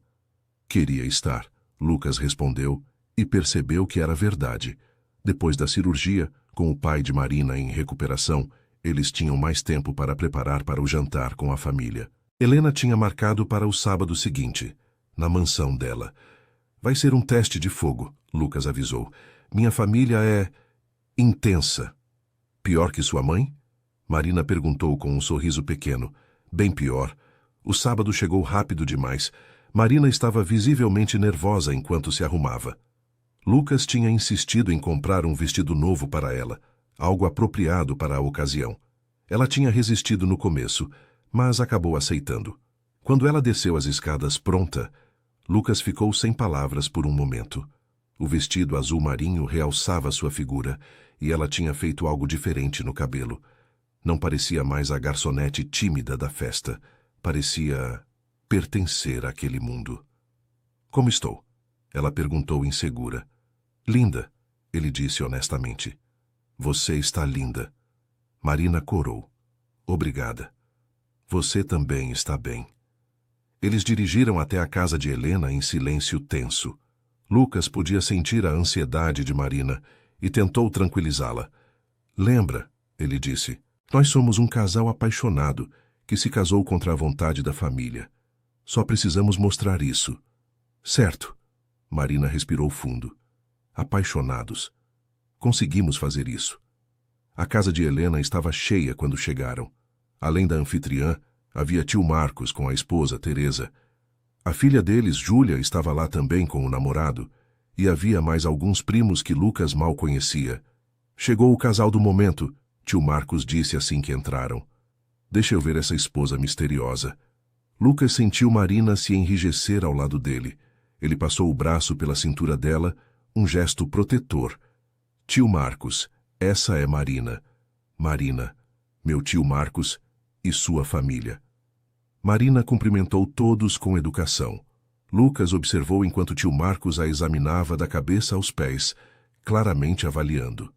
Queria estar, Lucas respondeu, e percebeu que era verdade. Depois da cirurgia, com o pai de Marina em recuperação, eles tinham mais tempo para preparar para o jantar com a família. Helena tinha marcado para o sábado seguinte, na mansão dela. Vai ser um teste de fogo, Lucas avisou. Minha família é intensa. Pior que sua mãe? Marina perguntou com um sorriso pequeno. Bem pior. O sábado chegou rápido demais. Marina estava visivelmente nervosa enquanto se arrumava. Lucas tinha insistido em comprar um vestido novo para ela, algo apropriado para a ocasião. Ela tinha resistido no começo, mas acabou aceitando. Quando ela desceu as escadas pronta, Lucas ficou sem palavras por um momento. O vestido azul marinho realçava sua figura e ela tinha feito algo diferente no cabelo. Não parecia mais a garçonete tímida da festa. Parecia pertencer àquele mundo. Como estou? Ela perguntou insegura. Linda, ele disse honestamente. Você está linda. Marina corou. Obrigada. Você também está bem. Eles dirigiram até a casa de Helena em silêncio tenso. Lucas podia sentir a ansiedade de Marina e tentou tranquilizá-la. Lembra, ele disse, nós somos um casal apaixonado que se casou contra a vontade da família. Só precisamos mostrar isso. Certo. Marina respirou fundo. Apaixonados. Conseguimos fazer isso. A casa de Helena estava cheia quando chegaram. Além da anfitriã, havia tio Marcos com a esposa, Teresa. A filha deles, Júlia, estava lá também com o namorado, e havia mais alguns primos que Lucas mal conhecia. Chegou o casal do momento, tio Marcos disse assim que entraram. Deixa eu ver essa esposa misteriosa. Lucas sentiu Marina se enrijecer ao lado dele. Ele passou o braço pela cintura dela, um gesto protetor. Tio Marcos, essa é Marina. Marina, meu tio Marcos e sua família. Marina cumprimentou todos com educação. Lucas observou enquanto tio Marcos a examinava da cabeça aos pés, claramente avaliando.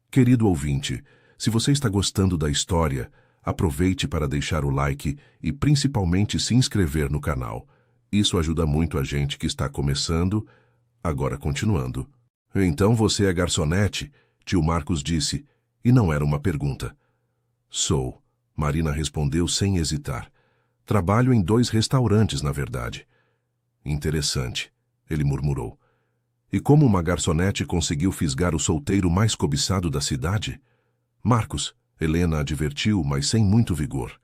Querido ouvinte, se você está gostando da história, aproveite para deixar o like e principalmente se inscrever no canal. Isso ajuda muito a gente que está começando. Agora continuando. Então você é garçonete? Tio Marcos disse, e não era uma pergunta. Sou, Marina respondeu sem hesitar. Trabalho em 2 restaurantes, na verdade. Interessante, ele murmurou. E como uma garçonete conseguiu fisgar o solteiro mais cobiçado da cidade? Marcos, Helena advertiu, mas sem muito vigor.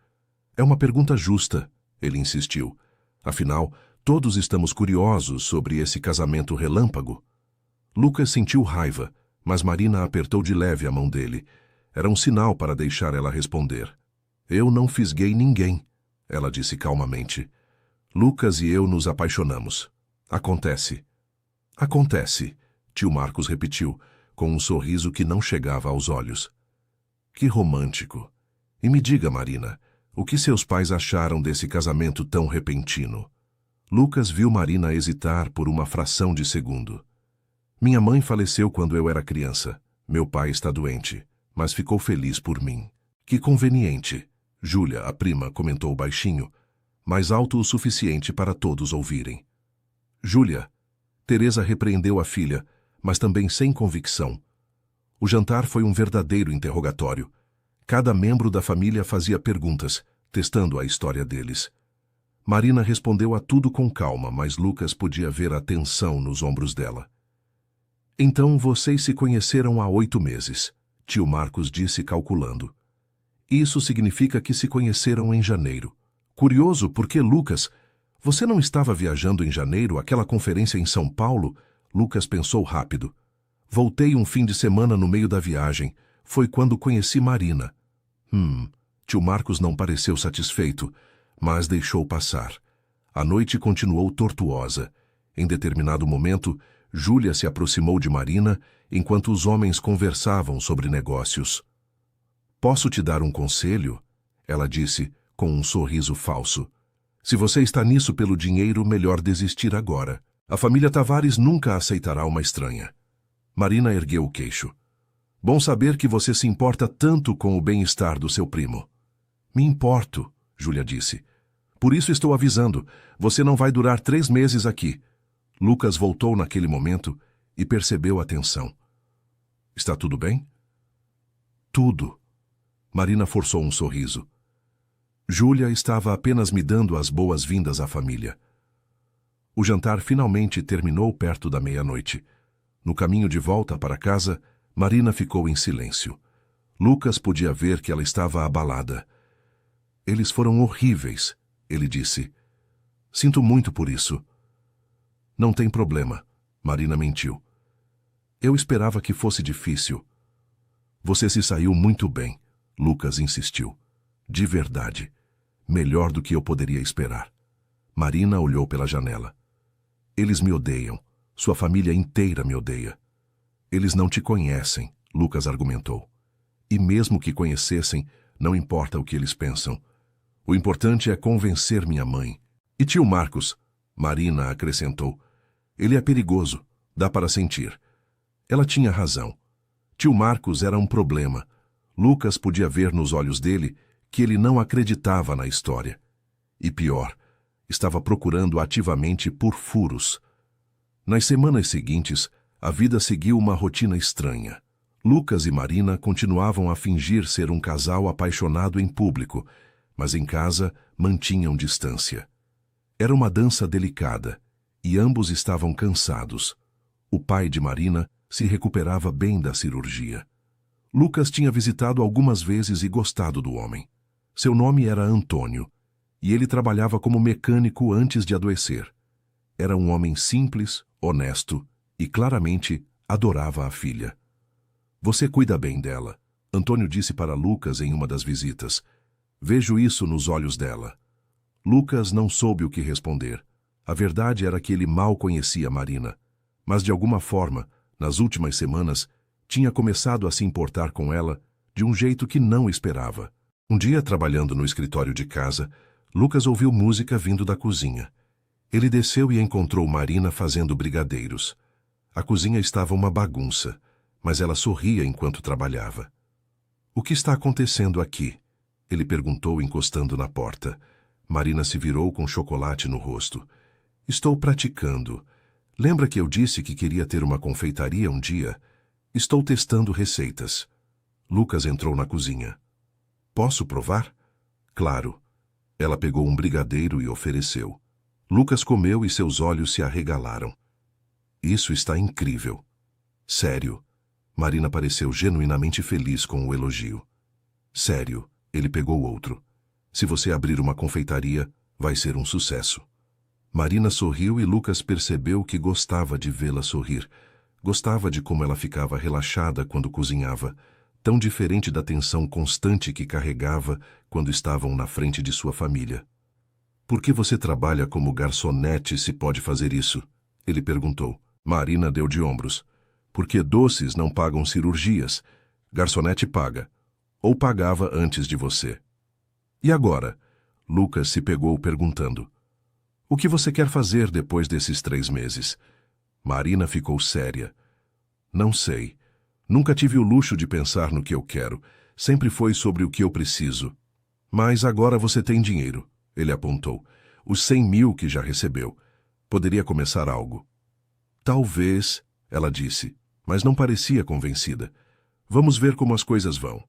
É uma pergunta justa, ele insistiu. Afinal, todos estamos curiosos sobre esse casamento relâmpago. Lucas sentiu raiva, mas Marina apertou de leve a mão dele. Era um sinal para deixar ela responder. Eu não fisguei ninguém, ela disse calmamente. Lucas e eu nos apaixonamos. Acontece. Acontece, tio Marcos repetiu, com um sorriso que não chegava aos olhos. Que romântico. E me diga, Marina, o que seus pais acharam desse casamento tão repentino? Lucas viu Marina hesitar por uma fração de segundo. Minha mãe faleceu quando eu era criança. Meu pai está doente, mas ficou feliz por mim. Que conveniente. Júlia, a prima, comentou baixinho, mais alto o suficiente para todos ouvirem. Júlia. Teresa repreendeu a filha, mas também sem convicção. O jantar foi um verdadeiro interrogatório. Cada membro da família fazia perguntas, testando a história deles. Marina respondeu a tudo com calma, mas Lucas podia ver a tensão nos ombros dela. Então vocês se conheceram há 8 meses, tio Marcos disse calculando. Isso significa que se conheceram em janeiro. Curioso porque, Lucas, você não estava viajando em janeiro àquela conferência em São Paulo? Lucas pensou rápido. Voltei um fim de semana no meio da viagem. Foi quando conheci Marina. Tio Marcos não pareceu satisfeito, mas deixou passar. A noite continuou tortuosa. Em determinado momento, Júlia se aproximou de Marina enquanto os homens conversavam sobre negócios. Posso te dar um conselho? Ela disse, com um sorriso falso. Se você está nisso pelo dinheiro, melhor desistir agora. A família Tavares nunca aceitará uma estranha. Marina ergueu o queixo. Bom saber que você se importa tanto com o bem-estar do seu primo. Me importo, Júlia disse. Por isso estou avisando, você não vai durar 3 meses aqui. Lucas voltou naquele momento e percebeu a tensão. Está tudo bem? Tudo. Marina forçou um sorriso. Júlia estava apenas me dando as boas-vindas à família. O jantar finalmente terminou perto da meia-noite. No caminho de volta para casa, Marina ficou em silêncio. Lucas podia ver que ela estava abalada. Eles foram horríveis, ele disse. Sinto muito por isso. Não tem problema, Marina mentiu. Eu esperava que fosse difícil. Você se saiu muito bem, Lucas insistiu. De verdade. Melhor do que eu poderia esperar. Marina olhou pela janela. Eles me odeiam. Sua família inteira me odeia. Eles não te conhecem, Lucas argumentou. E mesmo que conhecessem, não importa o que eles pensam. O importante é convencer minha mãe. E tio Marcos, Marina acrescentou. Ele é perigoso, dá para sentir. Ela tinha razão. Tio Marcos era um problema. Lucas podia ver nos olhos dele que ele não acreditava na história. E pior, estava procurando ativamente por furos. Nas semanas seguintes, a vida seguiu uma rotina estranha. Lucas e Marina continuavam a fingir ser um casal apaixonado em público, mas em casa mantinham distância. Era uma dança delicada, e ambos estavam cansados. O pai de Marina se recuperava bem da cirurgia. Lucas tinha visitado algumas vezes e gostado do homem. Seu nome era Antônio, e ele trabalhava como mecânico antes de adoecer. Era um homem simples, honesto e claramente adorava a filha. Você cuida bem dela, Antônio disse para Lucas em uma das visitas. Vejo isso nos olhos dela. Lucas não soube o que responder. A verdade era que ele mal conhecia Marina, mas de alguma forma, nas últimas semanas, tinha começado a se importar com ela de um jeito que não esperava. Um dia, trabalhando no escritório de casa, Lucas ouviu música vindo da cozinha. Ele desceu e encontrou Marina fazendo brigadeiros. A cozinha estava uma bagunça, mas ela sorria enquanto trabalhava. O que está acontecendo aqui? Ele perguntou, encostando na porta. Marina se virou com chocolate no rosto. Estou praticando. Lembra que eu disse que queria ter uma confeitaria um dia? Estou testando receitas. Lucas entrou na cozinha. Posso provar? Claro. Ela pegou um brigadeiro e ofereceu. Lucas comeu e seus olhos se arregalaram. Isso está incrível. Sério. Marina pareceu genuinamente feliz com o elogio. Sério, ele pegou outro. Se você abrir uma confeitaria, vai ser um sucesso. Marina sorriu e Lucas percebeu que gostava de vê-la sorrir. Gostava de como ela ficava relaxada quando cozinhava, tão diferente da tensão constante que carregava quando estavam na frente de sua família. Por que você trabalha como garçonete se pode fazer isso? Ele perguntou. Marina deu de ombros. Porque doces não pagam cirurgias. Garçonete paga. Ou pagava antes de você. E agora? Lucas se pegou perguntando. O que você quer fazer depois desses 3 meses? Marina ficou séria. Não sei. Nunca tive o luxo de pensar no que eu quero. Sempre foi sobre o que eu preciso. Mas agora você tem dinheiro, ele apontou. Os 100 mil que já recebeu. Poderia começar algo. Talvez, ela disse, mas não parecia convencida. Vamos ver como as coisas vão.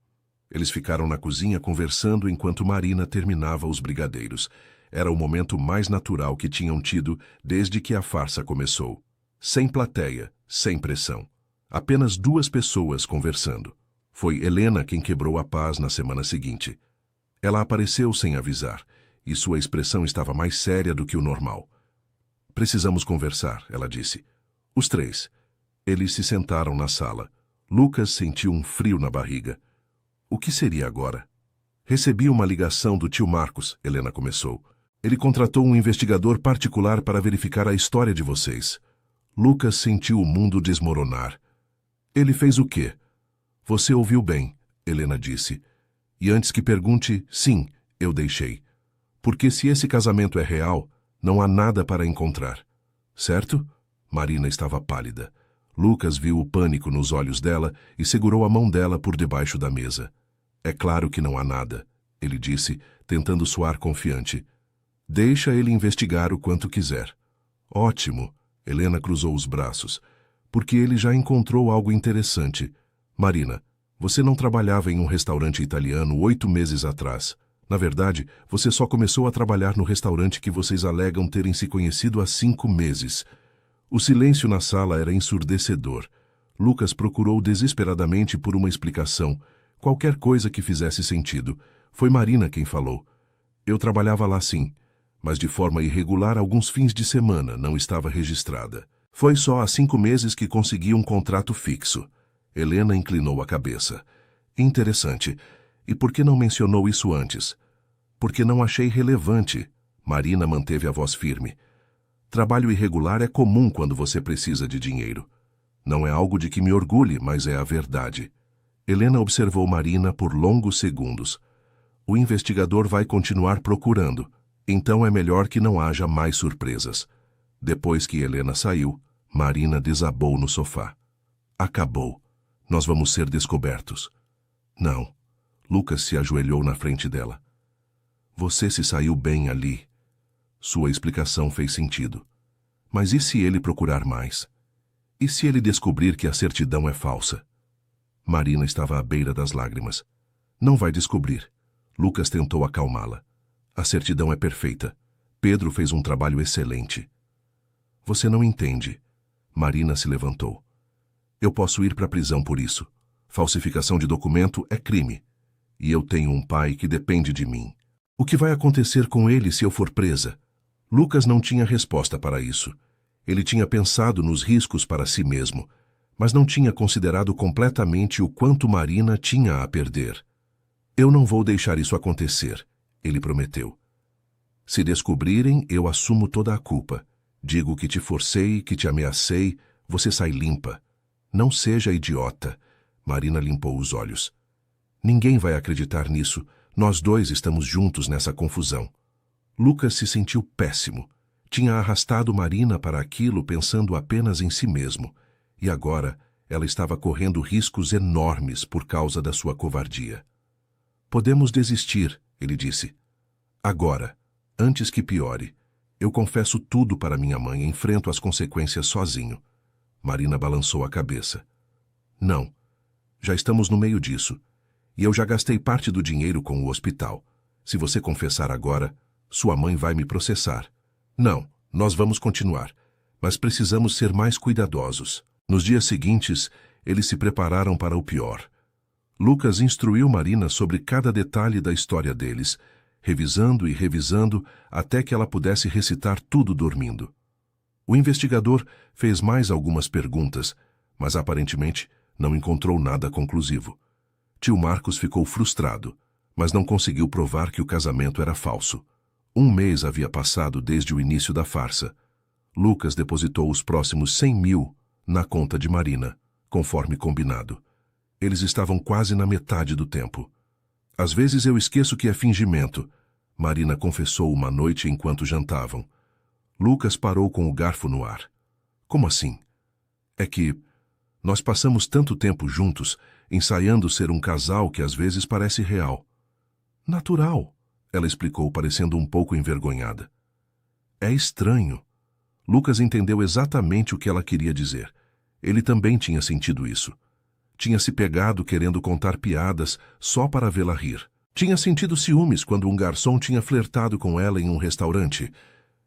Eles ficaram na cozinha conversando enquanto Marina terminava os brigadeiros. Era o momento mais natural que tinham tido desde que a farsa começou. Sem plateia, sem pressão. Apenas 2 pessoas conversando. Foi Helena quem quebrou a paz na semana seguinte. Ela apareceu sem avisar, e sua expressão estava mais séria do que o normal. Precisamos conversar, ela disse. Os 3. Eles se sentaram na sala. Lucas sentiu um frio na barriga. O que seria agora? Recebi uma ligação do tio Marcos, Helena começou. Ele contratou um investigador particular para verificar a história de vocês. Lucas sentiu o mundo desmoronar. Ele fez o quê? Você ouviu bem, Helena disse. E antes que pergunte, sim, eu deixei. Porque se esse casamento é real, não há nada para encontrar. Certo? Marina estava pálida. Lucas viu o pânico nos olhos dela e segurou a mão dela por debaixo da mesa. É claro que não há nada, ele disse, tentando soar confiante. Deixa ele investigar o quanto quiser. Ótimo, Helena cruzou os braços. Porque ele já encontrou algo interessante. Marina, você não trabalhava em um restaurante italiano 8 meses atrás. Na verdade, você só começou a trabalhar no restaurante que vocês alegam terem se conhecido há 5 meses. O silêncio na sala era ensurdecedor. Lucas procurou desesperadamente por uma explicação, qualquer coisa que fizesse sentido. Foi Marina quem falou. Eu trabalhava lá sim, mas de forma irregular alguns fins de semana, não estava registrada. Foi só há 5 meses que consegui um contrato fixo. Helena inclinou a cabeça. Interessante. E por que não mencionou isso antes? Porque não achei relevante. Marina manteve a voz firme. Trabalho irregular é comum quando você precisa de dinheiro. Não é algo de que me orgulhe, mas é a verdade. Helena observou Marina por longos segundos. O investigador vai continuar procurando, então é melhor que não haja mais surpresas. Depois que Helena saiu, Marina desabou no sofá. Acabou. Nós vamos ser descobertos. Não. Lucas se ajoelhou na frente dela. Você se saiu bem ali. Sua explicação fez sentido. Mas e se ele procurar mais? E se ele descobrir que a certidão é falsa? Marina estava à beira das lágrimas. Não vai descobrir. Lucas tentou acalmá-la. A certidão é perfeita. Pedro fez um trabalho excelente. Você não entende. Marina se levantou. Eu posso ir para a prisão por isso. Falsificação de documento é crime. E eu tenho um pai que depende de mim. O que vai acontecer com ele se eu for presa? Lucas não tinha resposta para isso. Ele tinha pensado nos riscos para si mesmo, mas não tinha considerado completamente o quanto Marina tinha a perder. Eu não vou deixar isso acontecer, ele prometeu. Se descobrirem, eu assumo toda a culpa. Digo que te forcei, que te ameacei, você sai limpa. Não seja idiota. Marina limpou os olhos. Ninguém vai acreditar nisso. Nós dois estamos juntos nessa confusão. Lucas se sentiu péssimo. Tinha arrastado Marina para aquilo pensando apenas em si mesmo. E agora ela estava correndo riscos enormes por causa da sua covardia. Podemos desistir, ele disse. Agora, antes que piore. Eu confesso tudo para minha mãe e enfrento as consequências sozinho. Marina balançou a cabeça. Não. Já estamos no meio disso. E eu já gastei parte do dinheiro com o hospital. Se você confessar agora, sua mãe vai me processar. Não, nós vamos continuar. Mas precisamos ser mais cuidadosos. Nos dias seguintes, eles se prepararam para o pior. Lucas instruiu Marina sobre cada detalhe da história deles, revisando e revisando até que ela pudesse recitar tudo dormindo. O investigador fez mais algumas perguntas, mas aparentemente não encontrou nada conclusivo. Tio Marcos ficou frustrado, mas não conseguiu provar que o casamento era falso. 1 mês havia passado desde o início da farsa. Lucas depositou os próximos 100 mil na conta de Marina, conforme combinado. Eles estavam quase na metade do tempo. Às vezes eu esqueço que é fingimento, Marina confessou uma noite enquanto jantavam. Lucas parou com o garfo no ar. Como assim? É que nós passamos tanto tempo juntos, ensaiando ser um casal que às vezes parece real. Natural, ela explicou, parecendo um pouco envergonhada. É estranho. Lucas entendeu exatamente o que ela queria dizer. Ele também tinha sentido isso. Tinha se pegado querendo contar piadas só para vê-la rir. Tinha sentido ciúmes quando um garçom tinha flertado com ela em um restaurante.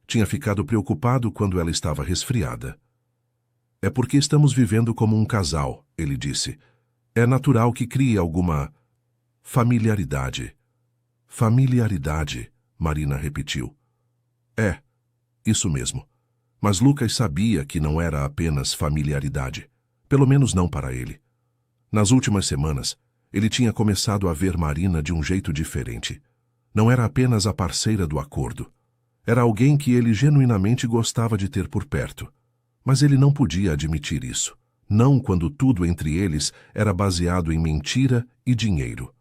Tinha ficado preocupado quando ela estava resfriada. É porque estamos vivendo como um casal, ele disse. É natural que crie alguma familiaridade. Familiaridade, Marina repetiu. É, isso mesmo. Mas Lucas sabia que não era apenas familiaridade. Pelo menos não para ele. Nas últimas semanas, ele tinha começado a ver Marina de um jeito diferente. Não era apenas a parceira do acordo. Era alguém que ele genuinamente gostava de ter por perto. Mas ele não podia admitir isso. Não quando tudo entre eles era baseado em mentira e dinheiro.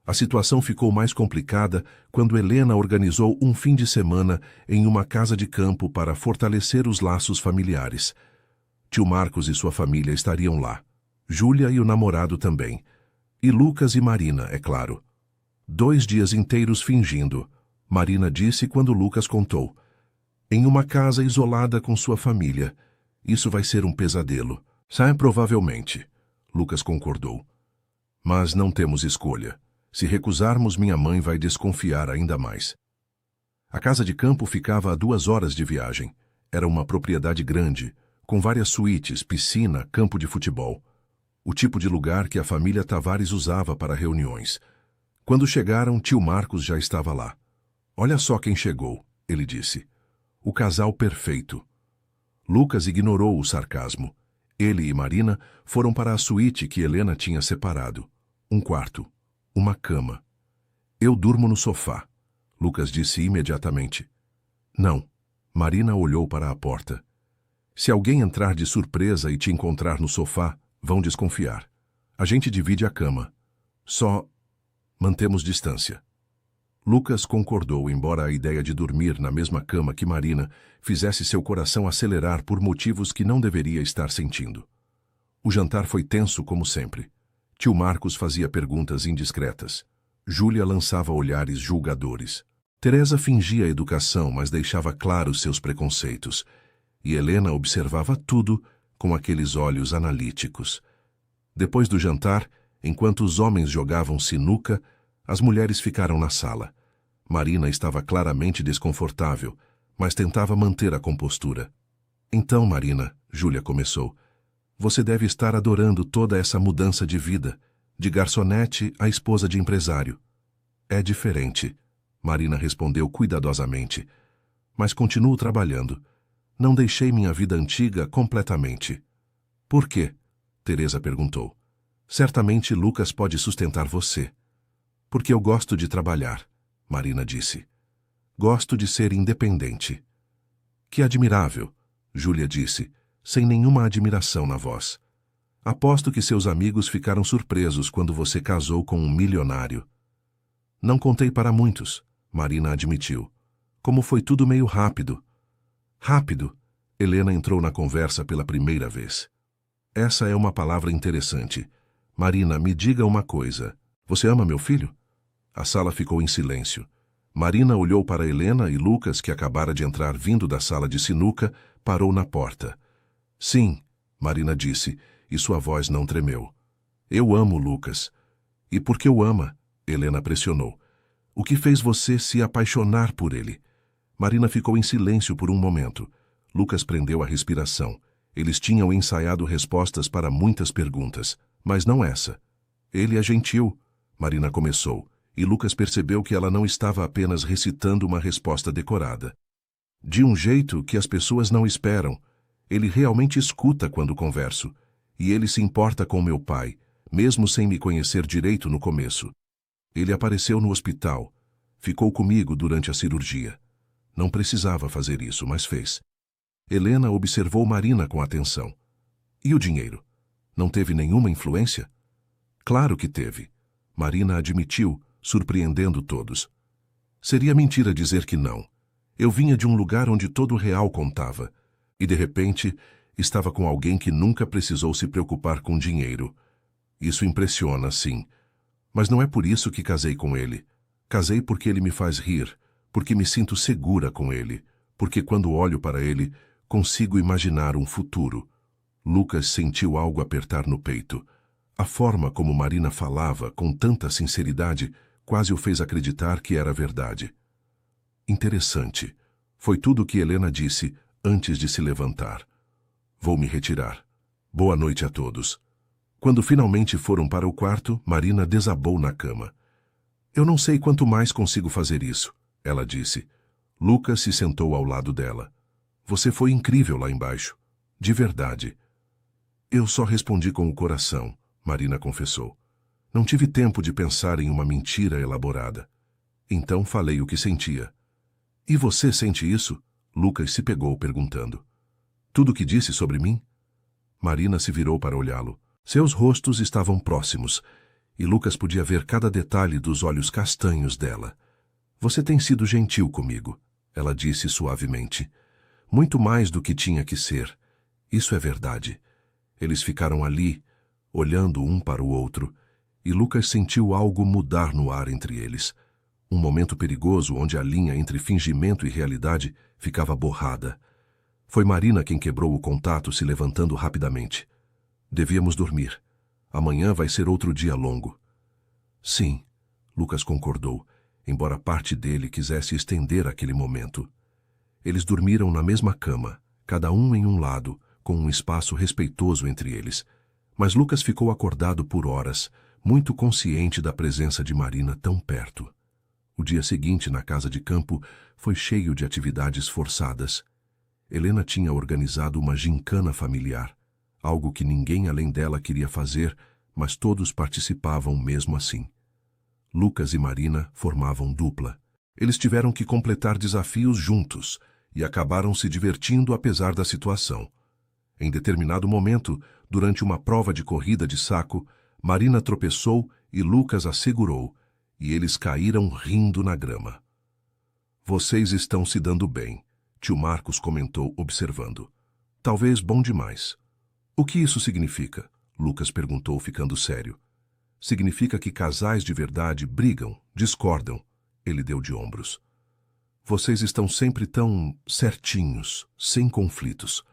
A situação ficou mais complicada quando Helena organizou um fim de semana em uma casa de campo para fortalecer os laços familiares. Tio Marcos e sua família estariam lá. Júlia e o namorado também. E Lucas e Marina, é claro. 2 dias inteiros fingindo, Marina disse quando Lucas contou. Em uma casa isolada com sua família. Isso vai ser um pesadelo. Provavelmente, Lucas concordou. Mas não temos escolha. Se recusarmos, minha mãe vai desconfiar ainda mais. A casa de campo ficava a 2 horas de viagem. Era uma propriedade grande, com várias suítes, piscina, campo de futebol. O tipo de lugar que a família Tavares usava para reuniões. Quando chegaram, tio Marcos já estava lá. Olha só quem chegou, ele disse. O casal perfeito. Lucas ignorou o sarcasmo. Ele e Marina foram para a suíte que Helena tinha separado. Um quarto. Uma cama. Eu durmo no sofá, Lucas disse imediatamente. Não, Marina olhou para a porta. Se alguém entrar de surpresa e te encontrar no sofá, vão desconfiar. A gente divide a cama. Só mantemos distância. Lucas concordou, embora a ideia de dormir na mesma cama que Marina fizesse seu coração acelerar por motivos que não deveria estar sentindo. O jantar foi tenso como sempre. Tio Marcos fazia perguntas indiscretas. Júlia lançava olhares julgadores. Teresa fingia educação, mas deixava claros seus preconceitos. E Helena observava tudo com aqueles olhos analíticos. Depois do jantar, enquanto os homens jogavam sinuca, as mulheres ficaram na sala. Marina estava claramente desconfortável, mas tentava manter a compostura. Então, Marina, Júlia começou, você deve estar adorando toda essa mudança de vida, de garçonete a esposa de empresário. É diferente, Marina respondeu cuidadosamente. Mas continuo trabalhando. Não deixei minha vida antiga completamente. Por quê? Teresa perguntou. Certamente Lucas pode sustentar você. Porque eu gosto de trabalhar, Marina disse. Gosto de ser independente. Que admirável, Júlia disse, sem nenhuma admiração na voz. Aposto que seus amigos ficaram surpresos quando você casou com um milionário. Não contei para muitos, Marina admitiu. Como foi tudo meio rápido. Rápido, Helena entrou na conversa pela primeira vez. Essa é uma palavra interessante. Marina, me diga uma coisa. Você ama meu filho? A sala ficou em silêncio. Marina olhou para Helena e Lucas, que acabara de entrar vindo da sala de sinuca, parou na porta. Sim, Marina disse, e sua voz não tremeu. Eu amo Lucas. E por que o ama? Helena pressionou. O que fez você se apaixonar por ele? Marina ficou em silêncio por um momento. Lucas prendeu a respiração. Eles tinham ensaiado respostas para muitas perguntas, mas não essa. Ele é gentil, Marina começou, e Lucas percebeu que ela não estava apenas recitando uma resposta decorada. De um jeito que as pessoas não esperam. Ele realmente escuta quando converso. E ele se importa com meu pai, mesmo sem me conhecer direito no começo. Ele apareceu no hospital. Ficou comigo durante a cirurgia. Não precisava fazer isso, mas fez. Helena observou Marina com atenção. E o dinheiro? Não teve nenhuma influência? Claro que teve. Marina admitiu, surpreendendo todos. Seria mentira dizer que não. Eu vinha de um lugar onde todo o real contava. E, de repente, estava com alguém que nunca precisou se preocupar com dinheiro. Isso impressiona, sim. Mas não é por isso que casei com ele. Casei porque ele me faz rir, porque me sinto segura com ele, porque quando olho para ele, consigo imaginar um futuro. Lucas sentiu algo apertar no peito. A forma como Marina falava, com tanta sinceridade, quase o fez acreditar que era verdade. Interessante. Foi tudo o que Helena disse antes de se levantar. Vou me retirar. Boa noite a todos. Quando finalmente foram para o quarto, Marina desabou na cama. Eu não sei quanto mais consigo fazer isso, ela disse. Lucas se sentou ao lado dela. Você foi incrível lá embaixo. De verdade. Eu só respondi com o coração, Marina confessou. Não tive tempo de pensar em uma mentira elaborada. Então falei o que sentia. E você sente isso? Lucas se pegou perguntando. Tudo o que disse sobre mim? Marina se virou para olhá-lo. Seus rostos estavam próximos, e Lucas podia ver cada detalhe dos olhos castanhos dela. Você tem sido gentil comigo, ela disse suavemente. Muito mais do que tinha que ser. Isso é verdade. Eles ficaram ali, olhando um para o outro, e Lucas sentiu algo mudar no ar entre eles. Um momento perigoso onde a linha entre fingimento e realidade ficava borrada. Foi Marina quem quebrou o contato, se levantando rapidamente. Devíamos dormir. Amanhã vai ser outro dia longo. Sim, Lucas concordou, embora parte dele quisesse estender aquele momento. Eles dormiram na mesma cama, cada um em um lado, com um espaço respeitoso entre eles. Mas Lucas ficou acordado por horas, muito consciente da presença de Marina tão perto. O dia seguinte, na casa de campo, foi cheio de atividades forçadas. Helena tinha organizado uma gincana familiar, algo que ninguém além dela queria fazer, mas todos participavam mesmo assim. Lucas e Marina formavam dupla. Eles tiveram que completar desafios juntos, e acabaram se divertindo apesar da situação. Em determinado momento, durante uma prova de corrida de saco, Marina tropeçou e Lucas a segurou, e eles caíram rindo na grama. Vocês estão se dando bem, tio Marcos comentou, observando. Talvez bom demais. O que isso significa? Lucas perguntou, ficando sério. Significa que casais de verdade brigam, discordam. Ele deu de ombros. Vocês estão sempre tão certinhos, sem conflitos.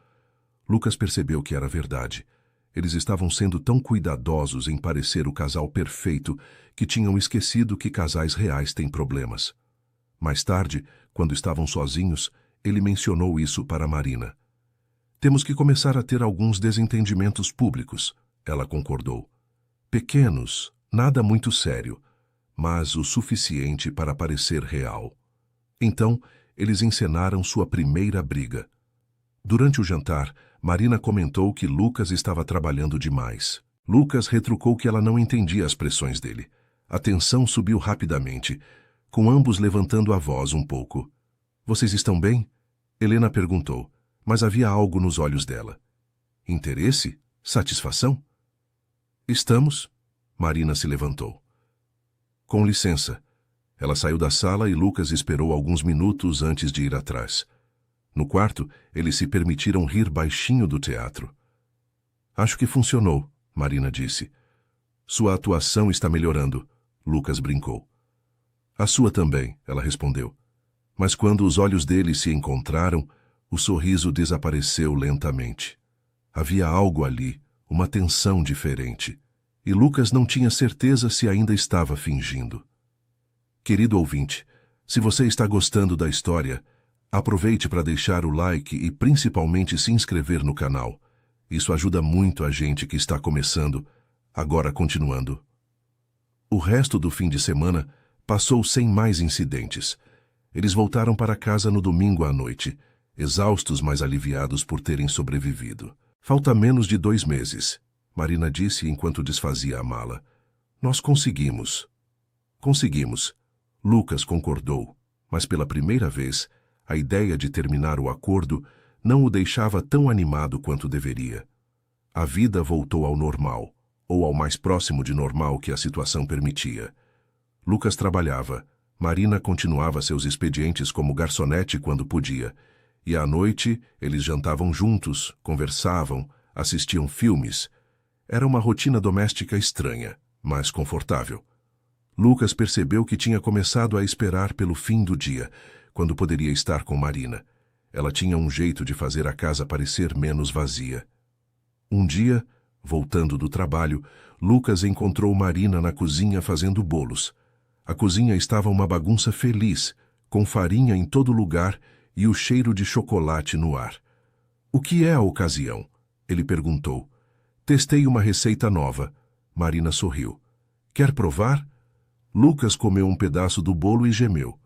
Lucas percebeu que era verdade. Eles estavam sendo tão cuidadosos em parecer o casal perfeito que tinham esquecido que casais reais têm problemas. Mais tarde, quando estavam sozinhos, ele mencionou isso para Marina. Temos que começar a ter alguns desentendimentos públicos, ela concordou. Pequenos, nada muito sério, mas o suficiente para parecer real. Então, eles encenaram sua primeira briga. Durante o jantar, Marina comentou que Lucas estava trabalhando demais. Lucas retrucou que ela não entendia as pressões dele. A tensão subiu rapidamente, com ambos levantando a voz um pouco. Vocês estão bem? Helena perguntou, mas havia algo nos olhos dela. Interesse? Satisfação? Estamos. Marina se levantou. Com licença. Ela saiu da sala e Lucas esperou alguns minutos antes de ir atrás. No quarto, eles se permitiram rir baixinho do teatro. Acho que funcionou, Marina disse. Sua atuação está melhorando, Lucas brincou. A sua também, ela respondeu. Mas quando os olhos deles se encontraram, o sorriso desapareceu lentamente. Havia algo ali, uma tensão diferente, e Lucas não tinha certeza se ainda estava fingindo. Querido ouvinte, se você está gostando da história, aproveite para deixar o like e principalmente se inscrever no canal. Isso ajuda muito a gente que está começando. Agora continuando. O resto do fim de semana passou sem mais incidentes. Eles voltaram para casa no domingo à noite, exaustos mas aliviados por terem sobrevivido. Falta menos de 2 meses, Marina disse enquanto desfazia a mala. Nós conseguimos. Conseguimos. Lucas concordou, mas pela primeira vez, a ideia de terminar o acordo não o deixava tão animado quanto deveria. A vida voltou ao normal, ou ao mais próximo de normal que a situação permitia. Lucas trabalhava, Marina continuava seus expedientes como garçonete quando podia, e à noite eles jantavam juntos, conversavam, assistiam filmes. Era uma rotina doméstica estranha, mas confortável. Lucas percebeu que tinha começado a esperar pelo fim do dia, quando poderia estar com Marina. Ela tinha um jeito de fazer a casa parecer menos vazia. Um dia, voltando do trabalho, Lucas encontrou Marina na cozinha fazendo bolos. A cozinha estava uma bagunça feliz, com farinha em todo lugar e o cheiro de chocolate no ar. O que é a ocasião? Ele perguntou. Testei uma receita nova. Marina sorriu. Quer provar? Lucas comeu um pedaço do bolo e gemeu.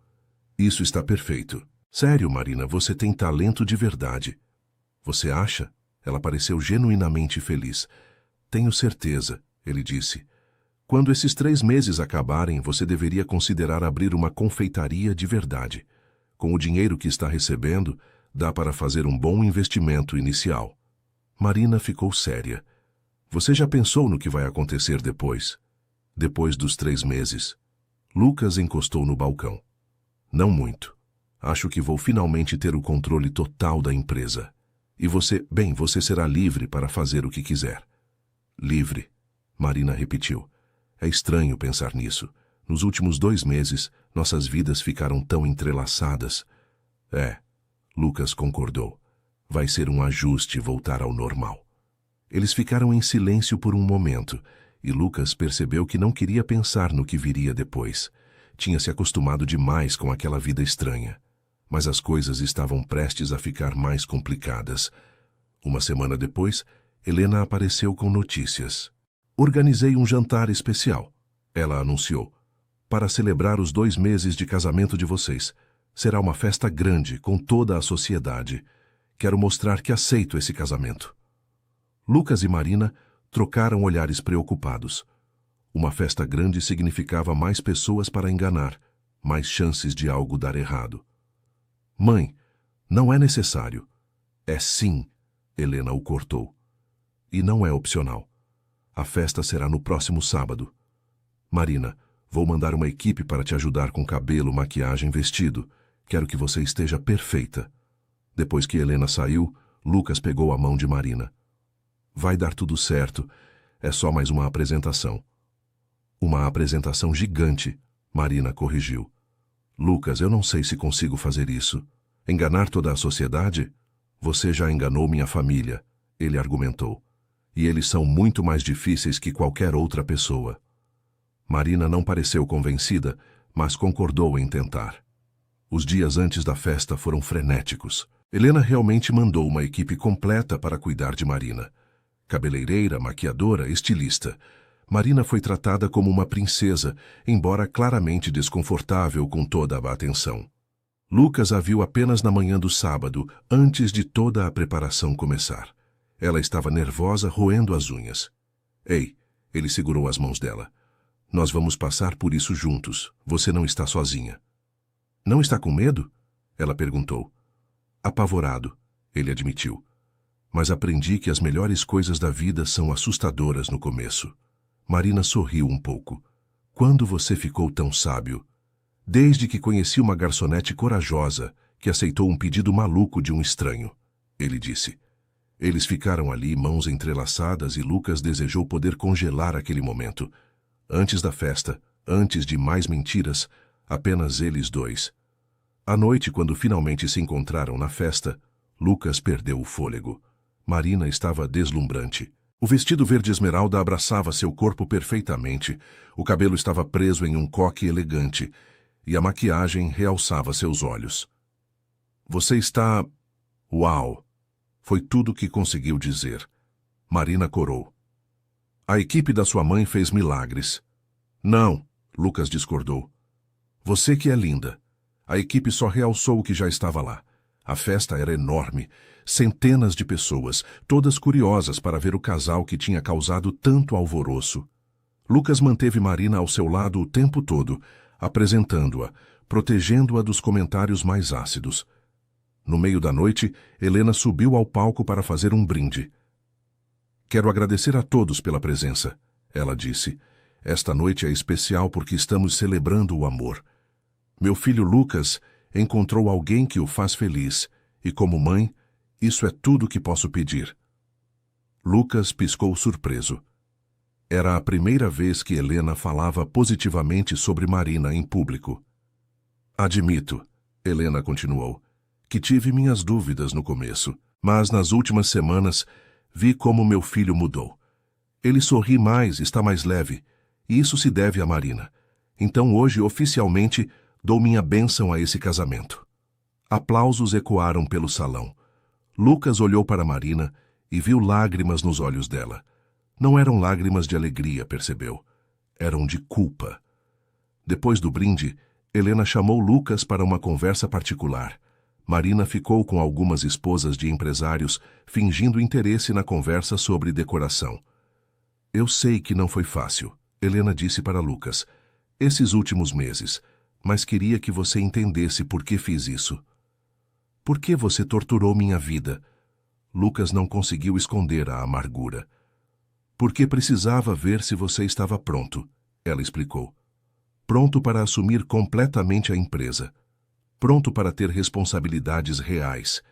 Isso está perfeito. Sério, Marina, você tem talento de verdade. Você acha? Ela pareceu genuinamente feliz. Tenho certeza, ele disse. Quando esses 3 meses acabarem, você deveria considerar abrir uma confeitaria de verdade. Com o dinheiro que está recebendo, dá para fazer um bom investimento inicial. Marina ficou séria. Você já pensou no que vai acontecer depois? Depois dos 3 meses. Lucas encostou no balcão. Não muito. Acho que vou finalmente ter o controle total da empresa. E você, bem, você será livre para fazer o que quiser. Livre, Marina repetiu. É estranho pensar nisso. Nos últimos 2 meses, nossas vidas ficaram tão entrelaçadas. É, Lucas concordou. Vai ser um ajuste voltar ao normal. Eles ficaram em silêncio por um momento, e Lucas percebeu que não queria pensar no que viria depois. Tinha se acostumado demais com aquela vida estranha. Mas as coisas estavam prestes a ficar mais complicadas. Uma semana depois, Helena apareceu com notícias. Organizei um jantar especial, ela anunciou, para celebrar os 2 meses de casamento de vocês. Será uma festa grande, com toda a sociedade. Quero mostrar que aceito esse casamento. Lucas e Marina trocaram olhares preocupados. Uma festa grande significava mais pessoas para enganar, mais chances de algo dar errado. Mãe, Não é necessário. É sim, Helena o cortou. E não é opcional. A festa será no próximo sábado. Marina, vou mandar uma equipe para te ajudar com cabelo, maquiagem, vestido. Quero que você esteja perfeita. Depois que Helena saiu, Lucas pegou a mão de Marina. Vai dar tudo certo. É só mais uma apresentação. Uma apresentação gigante, Marina corrigiu. Lucas, eu não sei se consigo fazer isso. Enganar toda a sociedade? Você já enganou minha família, ele argumentou. E eles são muito mais difíceis que qualquer outra pessoa. Marina não pareceu convencida, mas concordou em tentar. Os dias antes da festa foram frenéticos. Helena realmente mandou uma equipe completa para cuidar de Marina. Cabeleireira, maquiadora, estilista. Marina foi tratada como uma princesa, embora claramente desconfortável com toda a atenção. Lucas a viu apenas na manhã do sábado, antes de toda a preparação começar. Ela estava nervosa, roendo as unhas. Ei, ele segurou as mãos dela. Nós vamos passar por isso juntos. Você não está sozinha. Não está com medo? Ela perguntou. Apavorado, ele admitiu. Mas aprendi que as melhores coisas da vida são assustadoras no começo. Marina sorriu um pouco. Quando você ficou tão sábio? Desde que conheci uma garçonete corajosa que aceitou um pedido maluco de um estranho, ele disse. Eles ficaram ali, mãos entrelaçadas, e Lucas desejou poder congelar aquele momento. Antes da festa, antes de mais mentiras, apenas eles dois. À noite, quando finalmente se encontraram na festa, Lucas perdeu o fôlego. Marina estava deslumbrante. O vestido verde esmeralda abraçava seu corpo perfeitamente, o cabelo estava preso em um coque elegante, e a maquiagem realçava seus olhos. Você está... Uau! Foi tudo o que conseguiu dizer. Marina corou. A equipe da sua mãe fez milagres. Não, Lucas discordou. Você que é linda. A equipe só realçou o que já estava lá. A festa era enorme. Centenas de pessoas, todas curiosas para ver o casal que tinha causado tanto alvoroço. Lucas manteve Marina ao seu lado o tempo todo, apresentando-a, protegendo-a dos comentários mais ácidos. No meio da noite, Helena subiu ao palco para fazer um brinde. Quero agradecer a todos pela presença, ela disse. Esta noite é especial porque estamos celebrando o amor. Meu filho Lucas encontrou alguém que o faz feliz, e como mãe, isso é tudo que posso pedir. Lucas piscou surpreso. Era a primeira vez que Helena falava positivamente sobre Marina em público. Admito, Helena continuou, que tive minhas dúvidas no começo, mas nas últimas semanas vi como meu filho mudou. Ele sorri mais, está mais leve, e isso se deve a Marina. Então hoje, oficialmente, dou minha bênção a esse casamento. Aplausos ecoaram pelo salão. Lucas olhou para Marina e viu lágrimas nos olhos dela. Não eram lágrimas de alegria, percebeu. Eram de culpa. Depois do brinde, Helena chamou Lucas para uma conversa particular. Marina ficou com algumas esposas de empresários, fingindo interesse na conversa sobre decoração. Eu sei que não foi fácil, Helena disse para Lucas, esses últimos meses, mas queria que você entendesse por que fiz isso. Por que você torturou minha vida? Lucas não conseguiu esconder a amargura. Porque precisava ver se você estava pronto, ela explicou. Pronto para assumir completamente a empresa. Pronto para ter responsabilidades reais.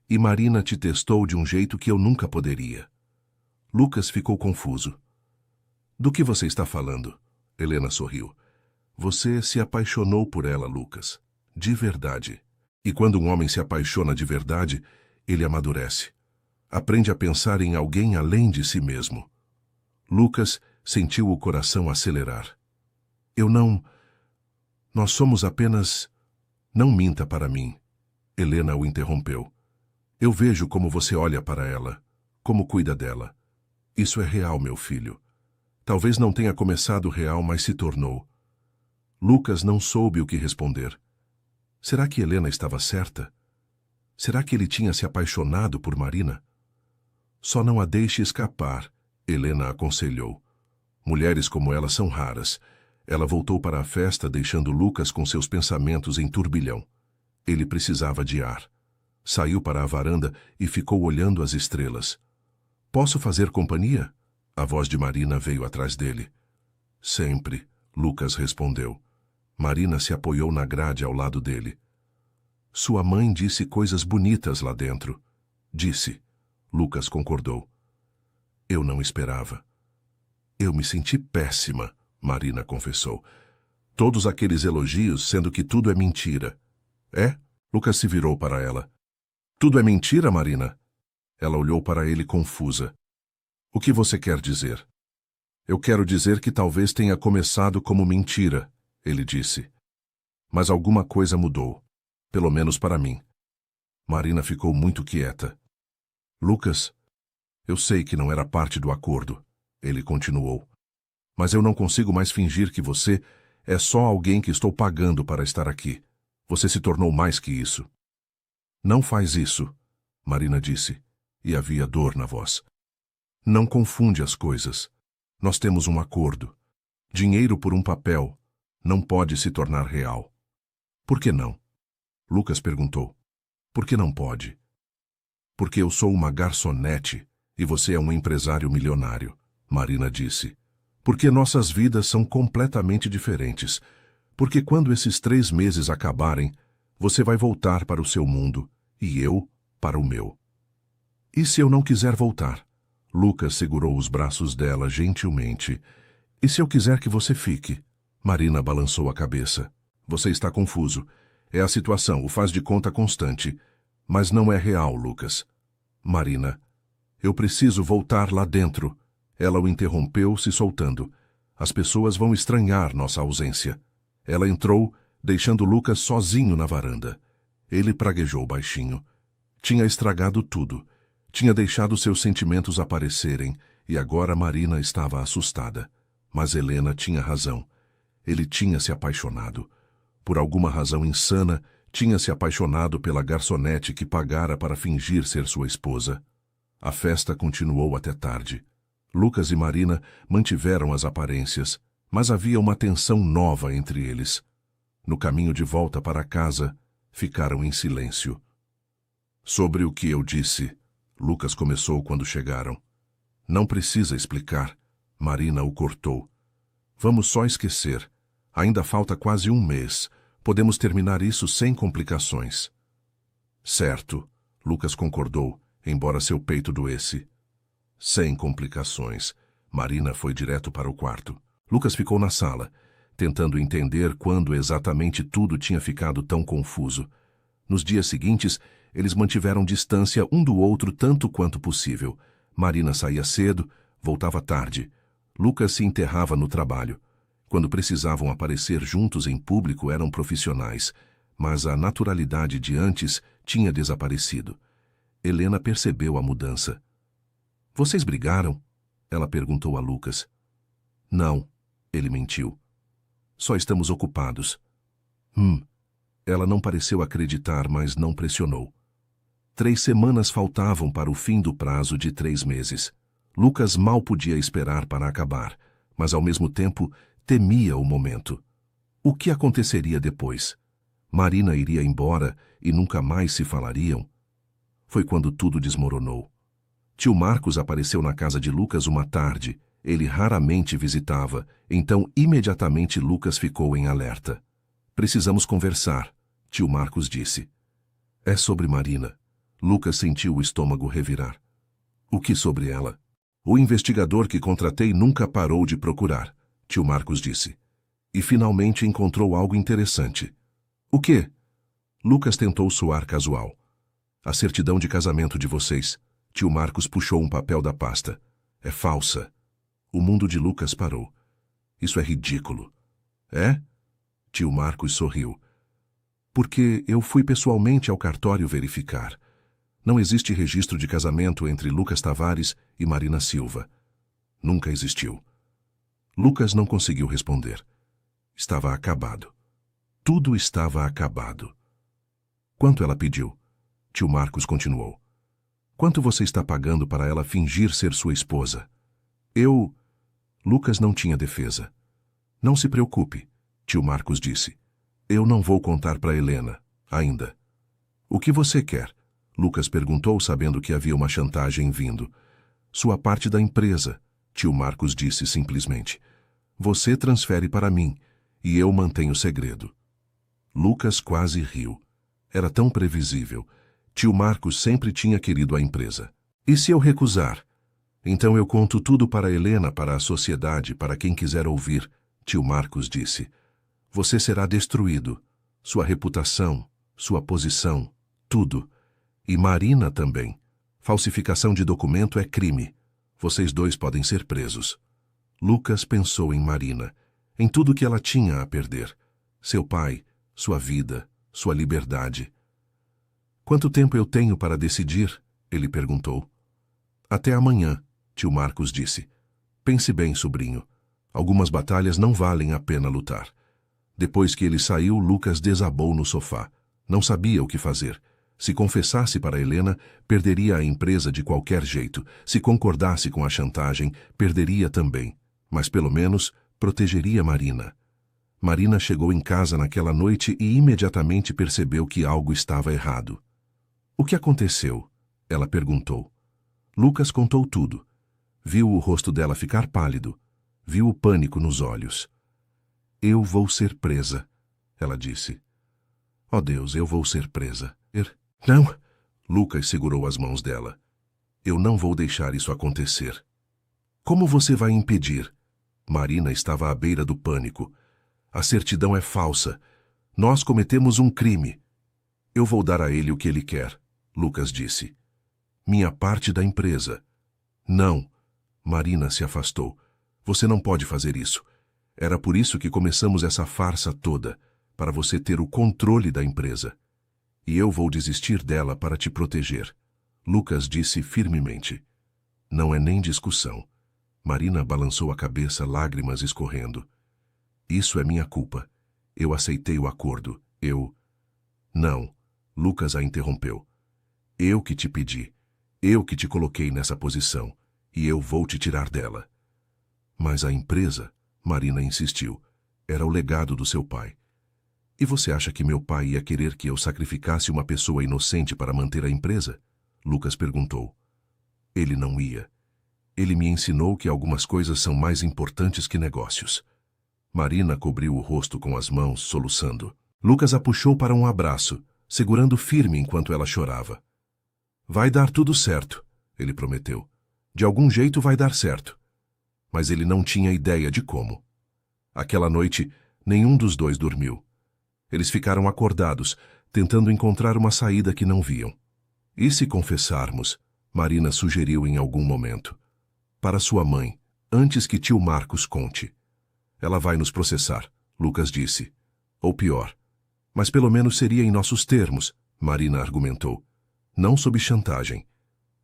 E Marina te testou de um jeito que eu nunca poderia. Lucas ficou confuso. Do que você está falando? Helena sorriu. Você se apaixonou por ela, Lucas. De verdade. E quando um homem se apaixona de verdade, ele amadurece. Aprende a pensar em alguém além de si mesmo. Lucas sentiu o coração acelerar. Eu não... Nós somos apenas... Não minta para mim. Helena o interrompeu. Eu vejo como você olha para ela, como cuida dela. Isso é real, meu filho. Talvez não tenha começado real, mas se tornou. Lucas não soube o que responder. Será que Helena estava certa? Será que ele tinha se apaixonado por Marina? Só não a deixe escapar, Helena aconselhou. Mulheres como ela são raras. Ela voltou para a festa, deixando Lucas com seus pensamentos em turbilhão. Ele precisava de ar. Saiu para a varanda e ficou olhando as estrelas. Posso fazer companhia? A voz de Marina veio atrás dele. Sempre, Lucas respondeu. Marina se apoiou na grade ao lado dele. Sua mãe disse coisas bonitas lá dentro. Disse. Lucas concordou. Eu não esperava. Eu me senti péssima, Marina confessou. Todos aqueles elogios, sendo que tudo é mentira. É? Lucas se virou para ela. Tudo é mentira, Marina? Ela olhou para ele confusa. O que você quer dizer? Eu quero dizer que talvez tenha começado como mentira, ele disse. Mas alguma coisa mudou. Pelo menos para mim. Marina ficou muito quieta. Lucas, eu sei que não era parte do acordo, ele continuou. Mas eu não consigo mais fingir que você é só alguém que estou pagando para estar aqui. Você se tornou mais que isso. Não faz isso, Marina disse, e havia dor na voz. Não confunde as coisas. Nós temos um acordo. Dinheiro por um papel não pode se tornar real. Por que não? Lucas perguntou. Por que não pode? Porque eu sou uma garçonete e você é um empresário milionário, Marina disse. Porque nossas vidas são completamente diferentes. Porque quando esses 3 meses acabarem, você vai voltar para o seu mundo e eu para o meu. E se eu não quiser voltar? Lucas segurou os braços dela gentilmente. E se eu quiser que você fique? Marina balançou a cabeça. Você está confuso. É a situação, o faz de conta constante. Mas não é real, Lucas. Marina, eu preciso voltar lá dentro. Ela o interrompeu, se soltando. As pessoas vão estranhar nossa ausência. Ela entrou, deixando Lucas sozinho na varanda. Ele praguejou baixinho. Tinha estragado tudo. Tinha deixado seus sentimentos aparecerem, e agora Marina estava assustada. Mas Helena tinha razão. Ele tinha se apaixonado. Por alguma razão insana, tinha se apaixonado pela garçonete que pagara para fingir ser sua esposa. A festa continuou até tarde. Lucas e Marina mantiveram as aparências, mas havia uma tensão nova entre eles. No caminho de volta para casa, ficaram em silêncio. Sobre o que eu disse, Lucas começou quando chegaram. Não precisa explicar. Marina o cortou. Vamos só esquecer. Ainda falta quase 1 mês. Podemos terminar isso sem complicações. Certo, Lucas concordou, embora seu peito doesse. Sem complicações. Marina foi direto para o quarto. Lucas ficou na sala, tentando entender quando exatamente tudo tinha ficado tão confuso. Nos dias seguintes, eles mantiveram distância um do outro tanto quanto possível. Marina saía cedo, voltava tarde. Lucas se enterrava no trabalho. Quando precisavam aparecer juntos em público eram profissionais, mas a naturalidade de antes tinha desaparecido. Helena percebeu a mudança. Vocês brigaram? Ela perguntou a Lucas. Não, ele mentiu. Só estamos ocupados. Ela não pareceu acreditar, mas não pressionou. 3 semanas faltavam para o fim do prazo de 3 meses. Lucas mal podia esperar para acabar, mas ao mesmo tempo temia o momento. O que aconteceria depois? Marina iria embora e nunca mais se falariam? Foi quando tudo desmoronou. Tio Marcos apareceu na casa de Lucas uma tarde. Ele raramente visitava, então imediatamente Lucas ficou em alerta. Precisamos conversar, tio Marcos disse. É sobre Marina. Lucas sentiu o estômago revirar. O que sobre ela? O investigador que contratei nunca parou de procurar, tio Marcos disse. E finalmente encontrou algo interessante. O quê? Lucas tentou soar casual. A certidão de casamento de vocês. Tio Marcos puxou um papel da pasta. É falsa. O mundo de Lucas parou. Isso é ridículo. É? Tio Marcos sorriu. Porque eu fui pessoalmente ao cartório verificar. Não existe registro de casamento entre Lucas Tavares e Marina Silva. Nunca existiu. Lucas não conseguiu responder. Estava acabado. Tudo estava acabado. Quanto ela pediu? Tio Marcos continuou. Quanto você está pagando para ela fingir ser sua esposa? Lucas não tinha defesa. Não se preocupe, tio Marcos disse. Eu não vou contar para Helena, ainda. O que você quer? Lucas perguntou, sabendo que havia uma chantagem vindo. Sua parte da empresa, tio Marcos disse simplesmente. Você transfere para mim, e eu mantenho o segredo. Lucas quase riu. Era tão previsível. Tio Marcos sempre tinha querido a empresa. E se eu recusar? Então eu conto tudo para Helena, para a sociedade, para quem quiser ouvir, tio Marcos disse. Você será destruído. Sua reputação, sua posição, tudo. E Marina também. Falsificação de documento é crime. Vocês dois podem ser presos. Lucas pensou em Marina, em tudo que ela tinha a perder. Seu pai, sua vida, sua liberdade. Quanto tempo eu tenho para decidir? Ele perguntou. Até amanhã, tio Marcos disse. Pense bem, sobrinho. Algumas batalhas não valem a pena lutar. Depois que ele saiu, Lucas desabou no sofá. Não sabia o que fazer. Se confessasse para Helena, perderia a empresa de qualquer jeito. Se concordasse com a chantagem, perderia também. Mas pelo menos protegeria Marina. Marina chegou em casa naquela noite e imediatamente percebeu que algo estava errado. O que aconteceu? Ela perguntou. Lucas contou tudo. Viu o rosto dela ficar pálido. Viu o pânico nos olhos. Eu vou ser presa, ela disse. Oh Deus, eu vou ser presa. Não! Lucas segurou as mãos dela. Eu não vou deixar isso acontecer. Como você vai impedir? Marina estava à beira do pânico. A certidão é falsa. Nós cometemos um crime. Eu vou dar a ele o que ele quer, Lucas disse. Minha parte da empresa. Não. Marina se afastou. Você não pode fazer isso. Era por isso que começamos essa farsa toda, para você ter o controle da empresa. E eu vou desistir dela para te proteger. Lucas disse firmemente. Não é nem discussão. Marina balançou a cabeça, lágrimas escorrendo. Isso é minha culpa. Eu aceitei o acordo. Não. Lucas a interrompeu. Eu que te pedi. Eu que te coloquei nessa posição. E eu vou te tirar dela. Mas a empresa, Marina insistiu, era o legado do seu pai. E você acha que meu pai ia querer que eu sacrificasse uma pessoa inocente para manter a empresa? Lucas perguntou. Ele não ia. Ele me ensinou que algumas coisas são mais importantes que negócios. Marina cobriu o rosto com as mãos, soluçando. Lucas a puxou para um abraço, segurando firme enquanto ela chorava. Vai dar tudo certo, ele prometeu. De algum jeito vai dar certo. Mas ele não tinha ideia de como. Aquela noite, nenhum dos dois dormiu. Eles ficaram acordados, tentando encontrar uma saída que não viam. E se confessarmos, Marina sugeriu em algum momento. Para sua mãe, antes que tio Marcos conte. Ela vai nos processar, Lucas disse. Ou pior. Mas pelo menos seria em nossos termos, Marina argumentou. Não sob chantagem.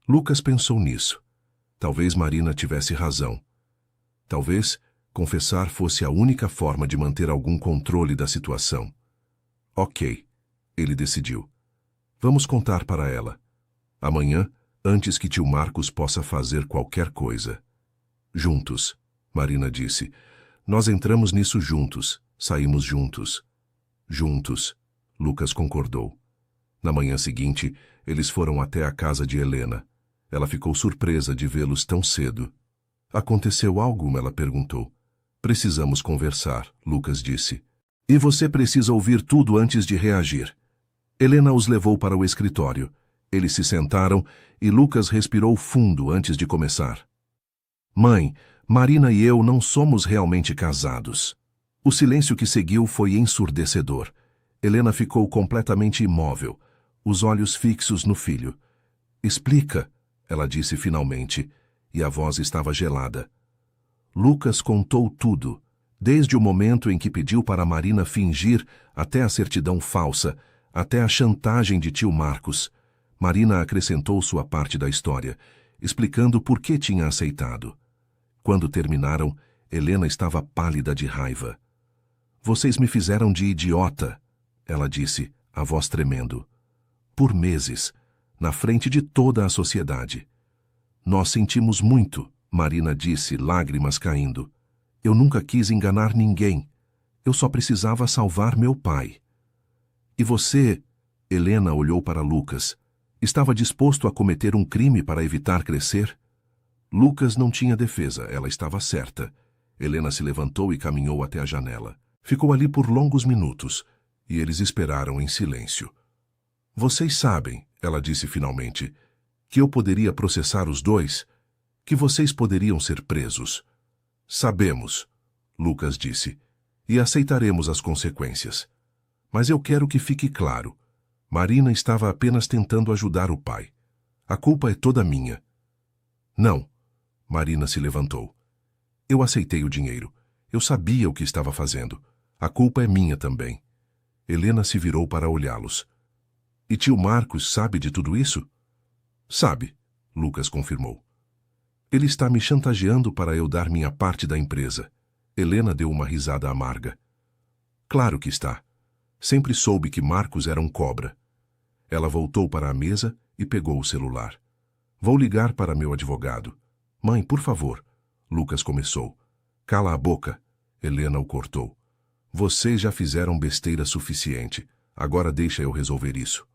Lucas pensou nisso. Talvez Marina tivesse razão. Talvez confessar fosse a única forma de manter algum controle da situação. Ok, ele decidiu. Vamos contar para ela. Amanhã, antes que tio Marcos possa fazer qualquer coisa. Juntos, Marina disse. Nós entramos nisso juntos, saímos juntos. Juntos, Lucas concordou. Na manhã seguinte, eles foram até a casa de Helena. Ela ficou surpresa de vê-los tão cedo. Aconteceu algo? Ela perguntou. Precisamos conversar, Lucas disse. E você precisa ouvir tudo antes de reagir. Helena os levou para o escritório. Eles se sentaram e Lucas respirou fundo antes de começar. Mãe, Marina e eu não somos realmente casados. O silêncio que seguiu foi ensurdecedor. Helena ficou completamente imóvel, os olhos fixos no filho. Explica, ela disse finalmente, e a voz estava gelada. Lucas contou tudo, desde o momento em que pediu para Marina fingir, até a certidão falsa, até a chantagem de tio Marcos. Marina acrescentou sua parte da história, explicando por que tinha aceitado. Quando terminaram, Helena estava pálida de raiva. Vocês me fizeram de idiota, ela disse, a voz tremendo. Por meses, na frente de toda a sociedade. Nós sentimos muito, Marina disse, lágrimas caindo. Eu nunca quis enganar ninguém. Eu só precisava salvar meu pai. E você... Helena olhou para Lucas. Estava disposto a cometer um crime para evitar crescer? Lucas não tinha defesa, ela estava certa. Helena se levantou e caminhou até a janela. Ficou ali por longos minutos, e eles esperaram em silêncio. Vocês sabem, ela disse finalmente, que eu poderia processar os dois, que vocês poderiam ser presos. Sabemos, Lucas disse, e aceitaremos as consequências. Mas eu quero que fique claro, Marina estava apenas tentando ajudar o pai. A culpa é toda minha. Não, Marina se levantou. Eu aceitei o dinheiro. Eu sabia o que estava fazendo. A culpa é minha também. Helena se virou para olhá-los. E tio Marcos sabe de tudo isso? Sabe, Lucas confirmou. Ele está me chantageando para eu dar minha parte da empresa. Helena deu uma risada amarga. Claro que está. Sempre soube que Marcos era um cobra. Ela voltou para a mesa e pegou o celular. Vou ligar para meu advogado. Mãe, por favor. Lucas começou. Cala a boca. Helena o cortou. Vocês já fizeram besteira suficiente. Agora deixa eu resolver isso.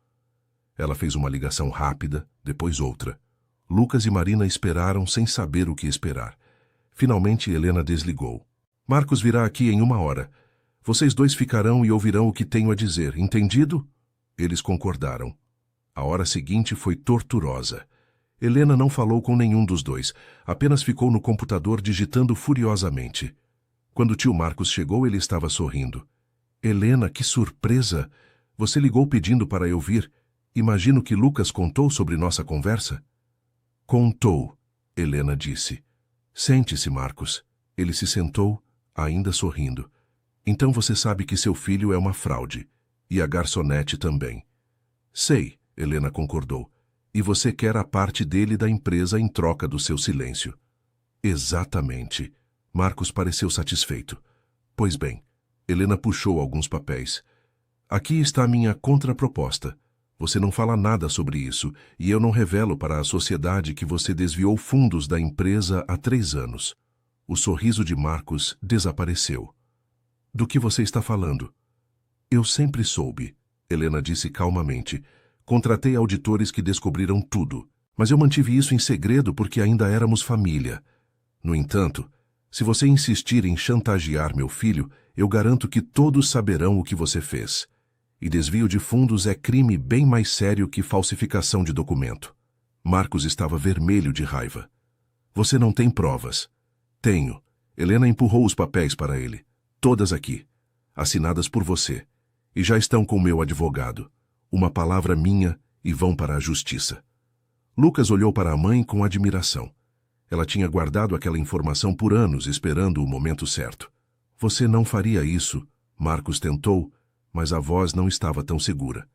Ela fez uma ligação rápida, depois outra. Lucas e Marina esperaram sem saber o que esperar. Finalmente Helena desligou. Marcos virá aqui em 1 hora. Vocês dois ficarão e ouvirão o que tenho a dizer, entendido? Eles concordaram. A hora seguinte foi torturosa. Helena não falou com nenhum dos dois, apenas ficou no computador digitando furiosamente. Quando tio Marcos chegou, ele estava sorrindo. Helena, que surpresa! Você ligou pedindo para eu vir. Imagino que Lucas contou sobre nossa conversa? Contou, Helena disse. Sente-se, Marcos. Ele se sentou, ainda sorrindo. Então você sabe que seu filho é uma fraude. E a garçonete também. Sei, Helena concordou. E você quer a parte dele da empresa em troca do seu silêncio. Exatamente. Marcos pareceu satisfeito. Pois bem, Helena puxou alguns papéis. Aqui está a minha contraproposta. Você não fala nada sobre isso, e eu não revelo para a sociedade que você desviou fundos da empresa há 3 anos. O sorriso de Marcos desapareceu. Do que você está falando? Eu sempre soube, Helena disse calmamente. Contratei auditores que descobriram tudo, mas eu mantive isso em segredo porque ainda éramos família. No entanto, se você insistir em chantagear meu filho, eu garanto que todos saberão o que você fez. E desvio de fundos é crime bem mais sério que falsificação de documento. Marcos estava vermelho de raiva. Você não tem provas. Tenho. Helena empurrou os papéis para ele. Todas aqui. Assinadas por você. E já estão com meu advogado. Uma palavra minha e vão para a justiça. Lucas olhou para a mãe com admiração. Ela tinha guardado aquela informação por anos, esperando o momento certo. Você não faria isso, Marcos tentou, mas a voz não estava tão segura.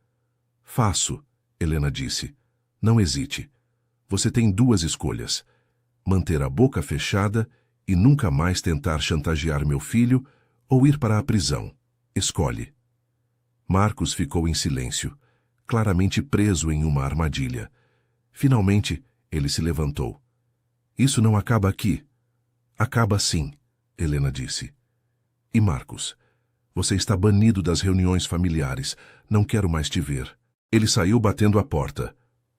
Faço, Helena disse. Não hesite. Você tem 2 escolhas. Manter a boca fechada e nunca mais tentar chantagear meu filho ou ir para a prisão. Escolhe. Marcos ficou em silêncio, claramente preso em uma armadilha. Finalmente, ele se levantou. Isso não acaba aqui. Acaba sim, Helena disse. E Marcos, você está banido das reuniões familiares. Não quero mais te ver. Ele saiu batendo a porta.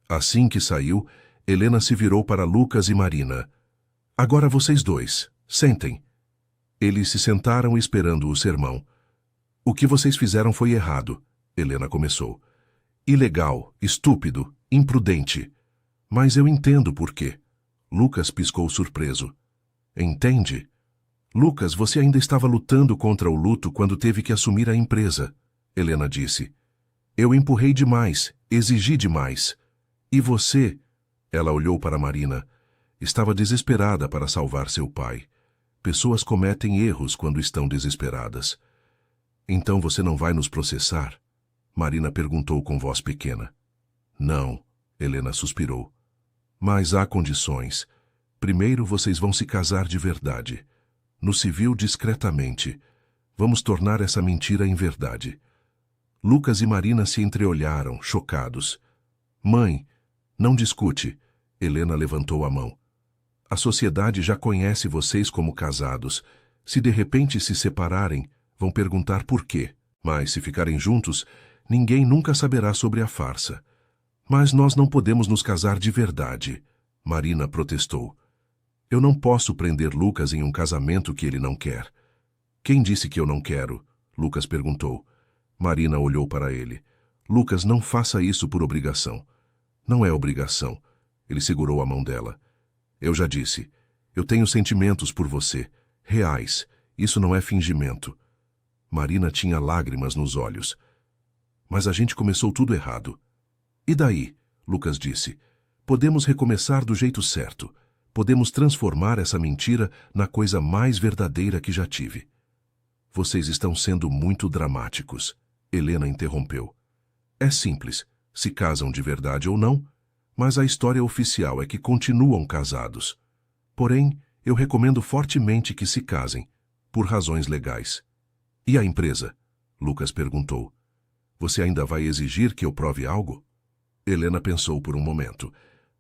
Assim que saiu, Helena se virou para Lucas e Marina. Agora vocês dois, sentem. Eles se sentaram esperando o sermão. O que vocês fizeram foi errado, Helena começou. Ilegal, estúpido, imprudente. Mas eu entendo por quê. Lucas piscou surpreso. Entende? Lucas, você ainda estava lutando contra o luto quando teve que assumir a empresa, Helena disse. Eu empurrei demais, exigi demais. E você? Ela olhou para Marina. Estava desesperada para salvar seu pai. Pessoas cometem erros quando estão desesperadas. Então você não vai nos processar? Marina perguntou com voz pequena. Não, Helena suspirou. Mas há condições. Primeiro vocês vão se casar de verdade. No civil, discretamente. Vamos tornar essa mentira em verdade. Lucas e Marina se entreolharam, chocados. Mãe, não discute. Helena levantou a mão. A sociedade já conhece vocês como casados. Se de repente se separarem, vão perguntar por quê. Mas se ficarem juntos, ninguém nunca saberá sobre a farsa. Mas nós não podemos nos casar de verdade, Marina protestou. Eu não posso prender Lucas em um casamento que ele não quer. Quem disse que eu não quero? Lucas perguntou. Marina olhou para ele. Lucas, não faça isso por obrigação. Não é obrigação. Ele segurou a mão dela. Eu já disse. Eu tenho sentimentos por você. Reais. Isso não é fingimento. Marina tinha lágrimas nos olhos. Mas a gente começou tudo errado. E daí? Lucas disse. Podemos recomeçar do jeito certo. Podemos transformar essa mentira na coisa mais verdadeira que já tive. Vocês estão sendo muito dramáticos. Helena interrompeu. É simples, se casam de verdade ou não, mas a história oficial é que continuam casados. Porém, eu recomendo fortemente que se casem, por razões legais. E a empresa? Lucas perguntou. Você ainda vai exigir que eu prove algo? Helena pensou por um momento.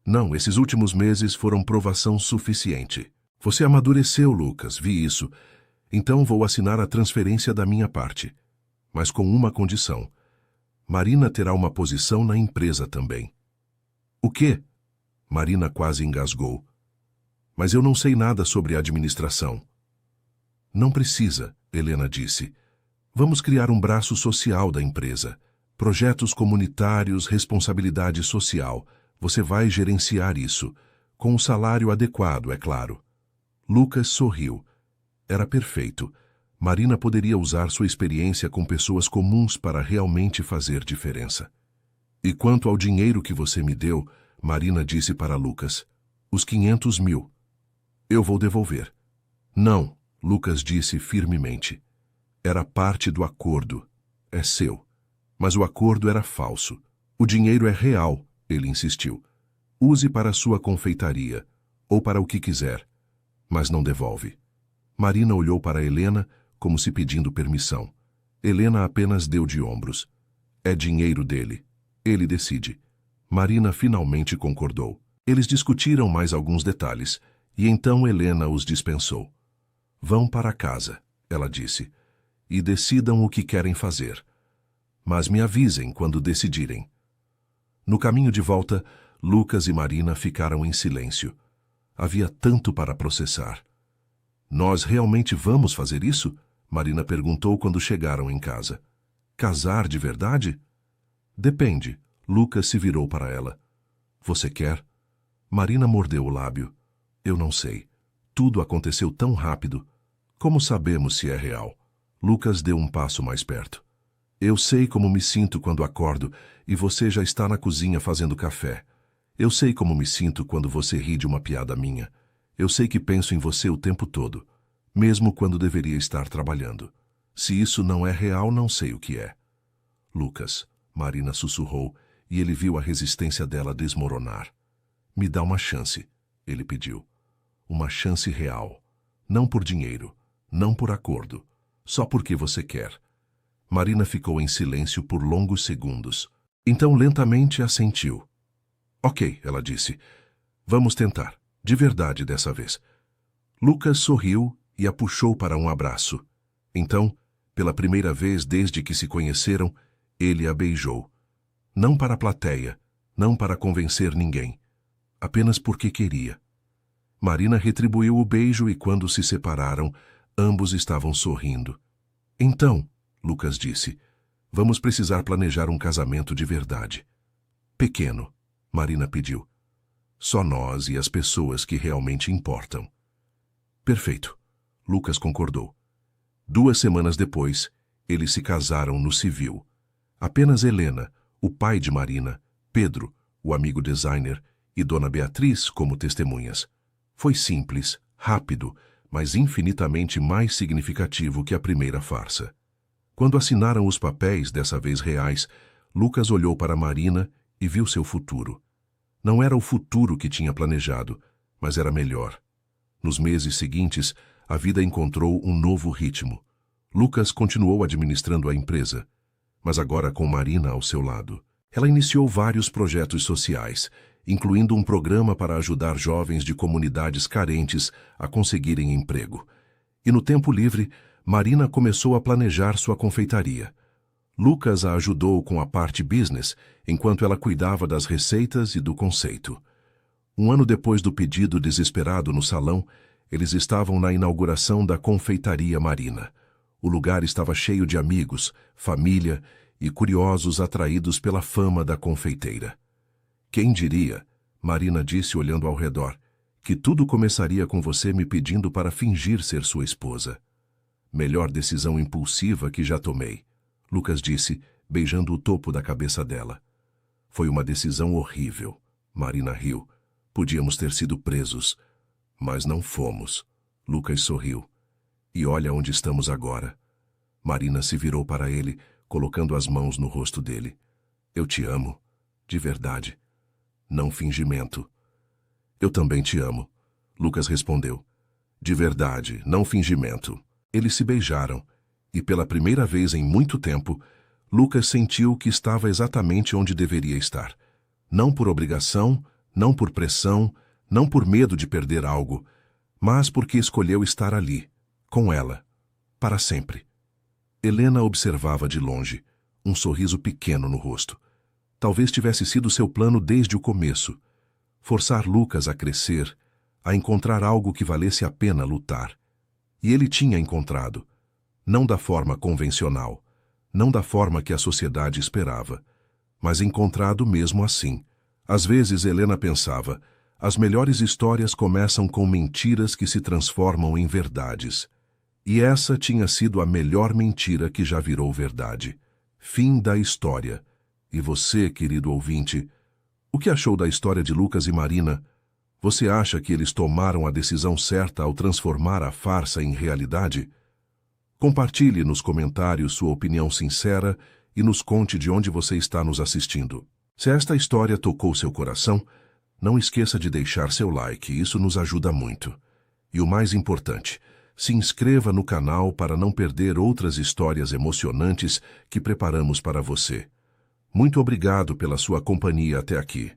Não, esses últimos meses foram provação suficiente. Você amadureceu, Lucas, vi isso. Então vou assinar a transferência da minha parte. Mas com uma condição. Marina terá uma posição na empresa também. O quê? Marina quase engasgou. Mas eu não sei nada sobre administração. Não precisa, Helena disse. Vamos criar um braço social da empresa. Projetos comunitários, responsabilidade social. Você vai gerenciar isso. Com um salário adequado, é claro. Lucas sorriu. Era perfeito. Marina poderia usar sua experiência com pessoas comuns para realmente fazer diferença. E quanto ao dinheiro que você me deu, Marina disse para Lucas, os 500 mil. Eu vou devolver. Não, Lucas disse firmemente. Era parte do acordo. É seu. Mas o acordo era falso. O dinheiro é real, ele insistiu. Use para sua confeitaria, ou para o que quiser, mas não devolve. Marina olhou para Helena como se pedindo permissão. Helena apenas deu de ombros. É dinheiro dele. Ele decide. Marina finalmente concordou. Eles discutiram mais alguns detalhes, e então Helena os dispensou. Vão para casa, ela disse, e decidam o que querem fazer. Mas me avisem quando decidirem. No caminho de volta, Lucas e Marina ficaram em silêncio. Havia tanto para processar. Nós realmente vamos fazer isso? Marina perguntou quando chegaram em casa. Casar de verdade? Depende. Lucas se virou para ela. Você quer? Marina mordeu o lábio. Eu não sei. Tudo aconteceu tão rápido. Como sabemos se é real? Lucas deu um passo mais perto. Eu sei como me sinto quando acordo e você já está na cozinha fazendo café. Eu sei como me sinto quando você ri de uma piada minha. Eu sei que penso em você o tempo todo, mesmo quando deveria estar trabalhando. Se isso não é real, não sei o que é. Lucas, Marina sussurrou, e ele viu a resistência dela desmoronar. Me dá uma chance, ele pediu. Uma chance real. Não por dinheiro, não por acordo, só porque você quer. Marina ficou em silêncio por longos segundos. Então lentamente assentiu. Ok, ela disse. Vamos tentar, de verdade dessa vez. Lucas sorriu e a puxou para um abraço. Então, pela primeira vez desde que se conheceram, ele a beijou. Não para a plateia, não para convencer ninguém. Apenas porque queria. Marina retribuiu o beijo e quando se separaram, ambos estavam sorrindo. Então, Lucas disse, vamos precisar planejar um casamento de verdade. Pequeno, Marina pediu. Só nós e as pessoas que realmente importam. Perfeito, Lucas concordou. 2 semanas depois, eles se casaram no civil. Apenas Helena, o pai de Marina, Pedro, o amigo designer, e Dona Beatriz como testemunhas. Foi simples, rápido, mas infinitamente mais significativo que a primeira farsa. Quando assinaram os papéis, dessa vez reais, Lucas olhou para Marina e viu seu futuro. Não era o futuro que tinha planejado, mas era melhor. Nos meses seguintes, a vida encontrou um novo ritmo. Lucas continuou administrando a empresa, mas agora com Marina ao seu lado. Ela iniciou vários projetos sociais, incluindo um programa para ajudar jovens de comunidades carentes a conseguirem emprego. E no tempo livre, Marina começou a planejar sua confeitaria. Lucas a ajudou com a parte business, enquanto ela cuidava das receitas e do conceito. Um ano depois do pedido desesperado no salão, eles estavam na inauguração da confeitaria Marina. O lugar estava cheio de amigos, família e curiosos atraídos pela fama da confeiteira. Quem diria, Marina disse olhando ao redor, que tudo começaria com você me pedindo para fingir ser sua esposa. Melhor decisão impulsiva que já tomei, Lucas disse, beijando o topo da cabeça dela. Foi uma decisão horrível, Marina riu. Podíamos ter sido presos, mas não fomos. Lucas sorriu. E olha onde estamos agora. Marina se virou para ele, colocando as mãos no rosto dele. Eu te amo, de verdade. Não fingimento. Eu também te amo, Lucas respondeu. De verdade, não fingimento. Eles se beijaram, e pela primeira vez em muito tempo, Lucas sentiu que estava exatamente onde deveria estar. Não por obrigação, não por pressão, não por medo de perder algo, mas porque escolheu estar ali, com ela, para sempre. Helena observava de longe, um sorriso pequeno no rosto. Talvez tivesse sido seu plano desde o começo. Forçar Lucas a crescer, a encontrar algo que valesse a pena lutar. E ele tinha encontrado. Não da forma convencional, não da forma que a sociedade esperava, mas encontrado mesmo assim. Às vezes Helena pensava, as melhores histórias começam com mentiras que se transformam em verdades. E essa tinha sido a melhor mentira que já virou verdade. Fim da história. E você, querido ouvinte, o que achou da história de Lucas e Marina? Você acha que eles tomaram a decisão certa ao transformar a farsa em realidade? Compartilhe nos comentários sua opinião sincera e nos conte de onde você está nos assistindo. Se esta história tocou seu coração, não esqueça de deixar seu like, isso nos ajuda muito. E o mais importante, se inscreva no canal para não perder outras histórias emocionantes que preparamos para você. Muito obrigado pela sua companhia até aqui.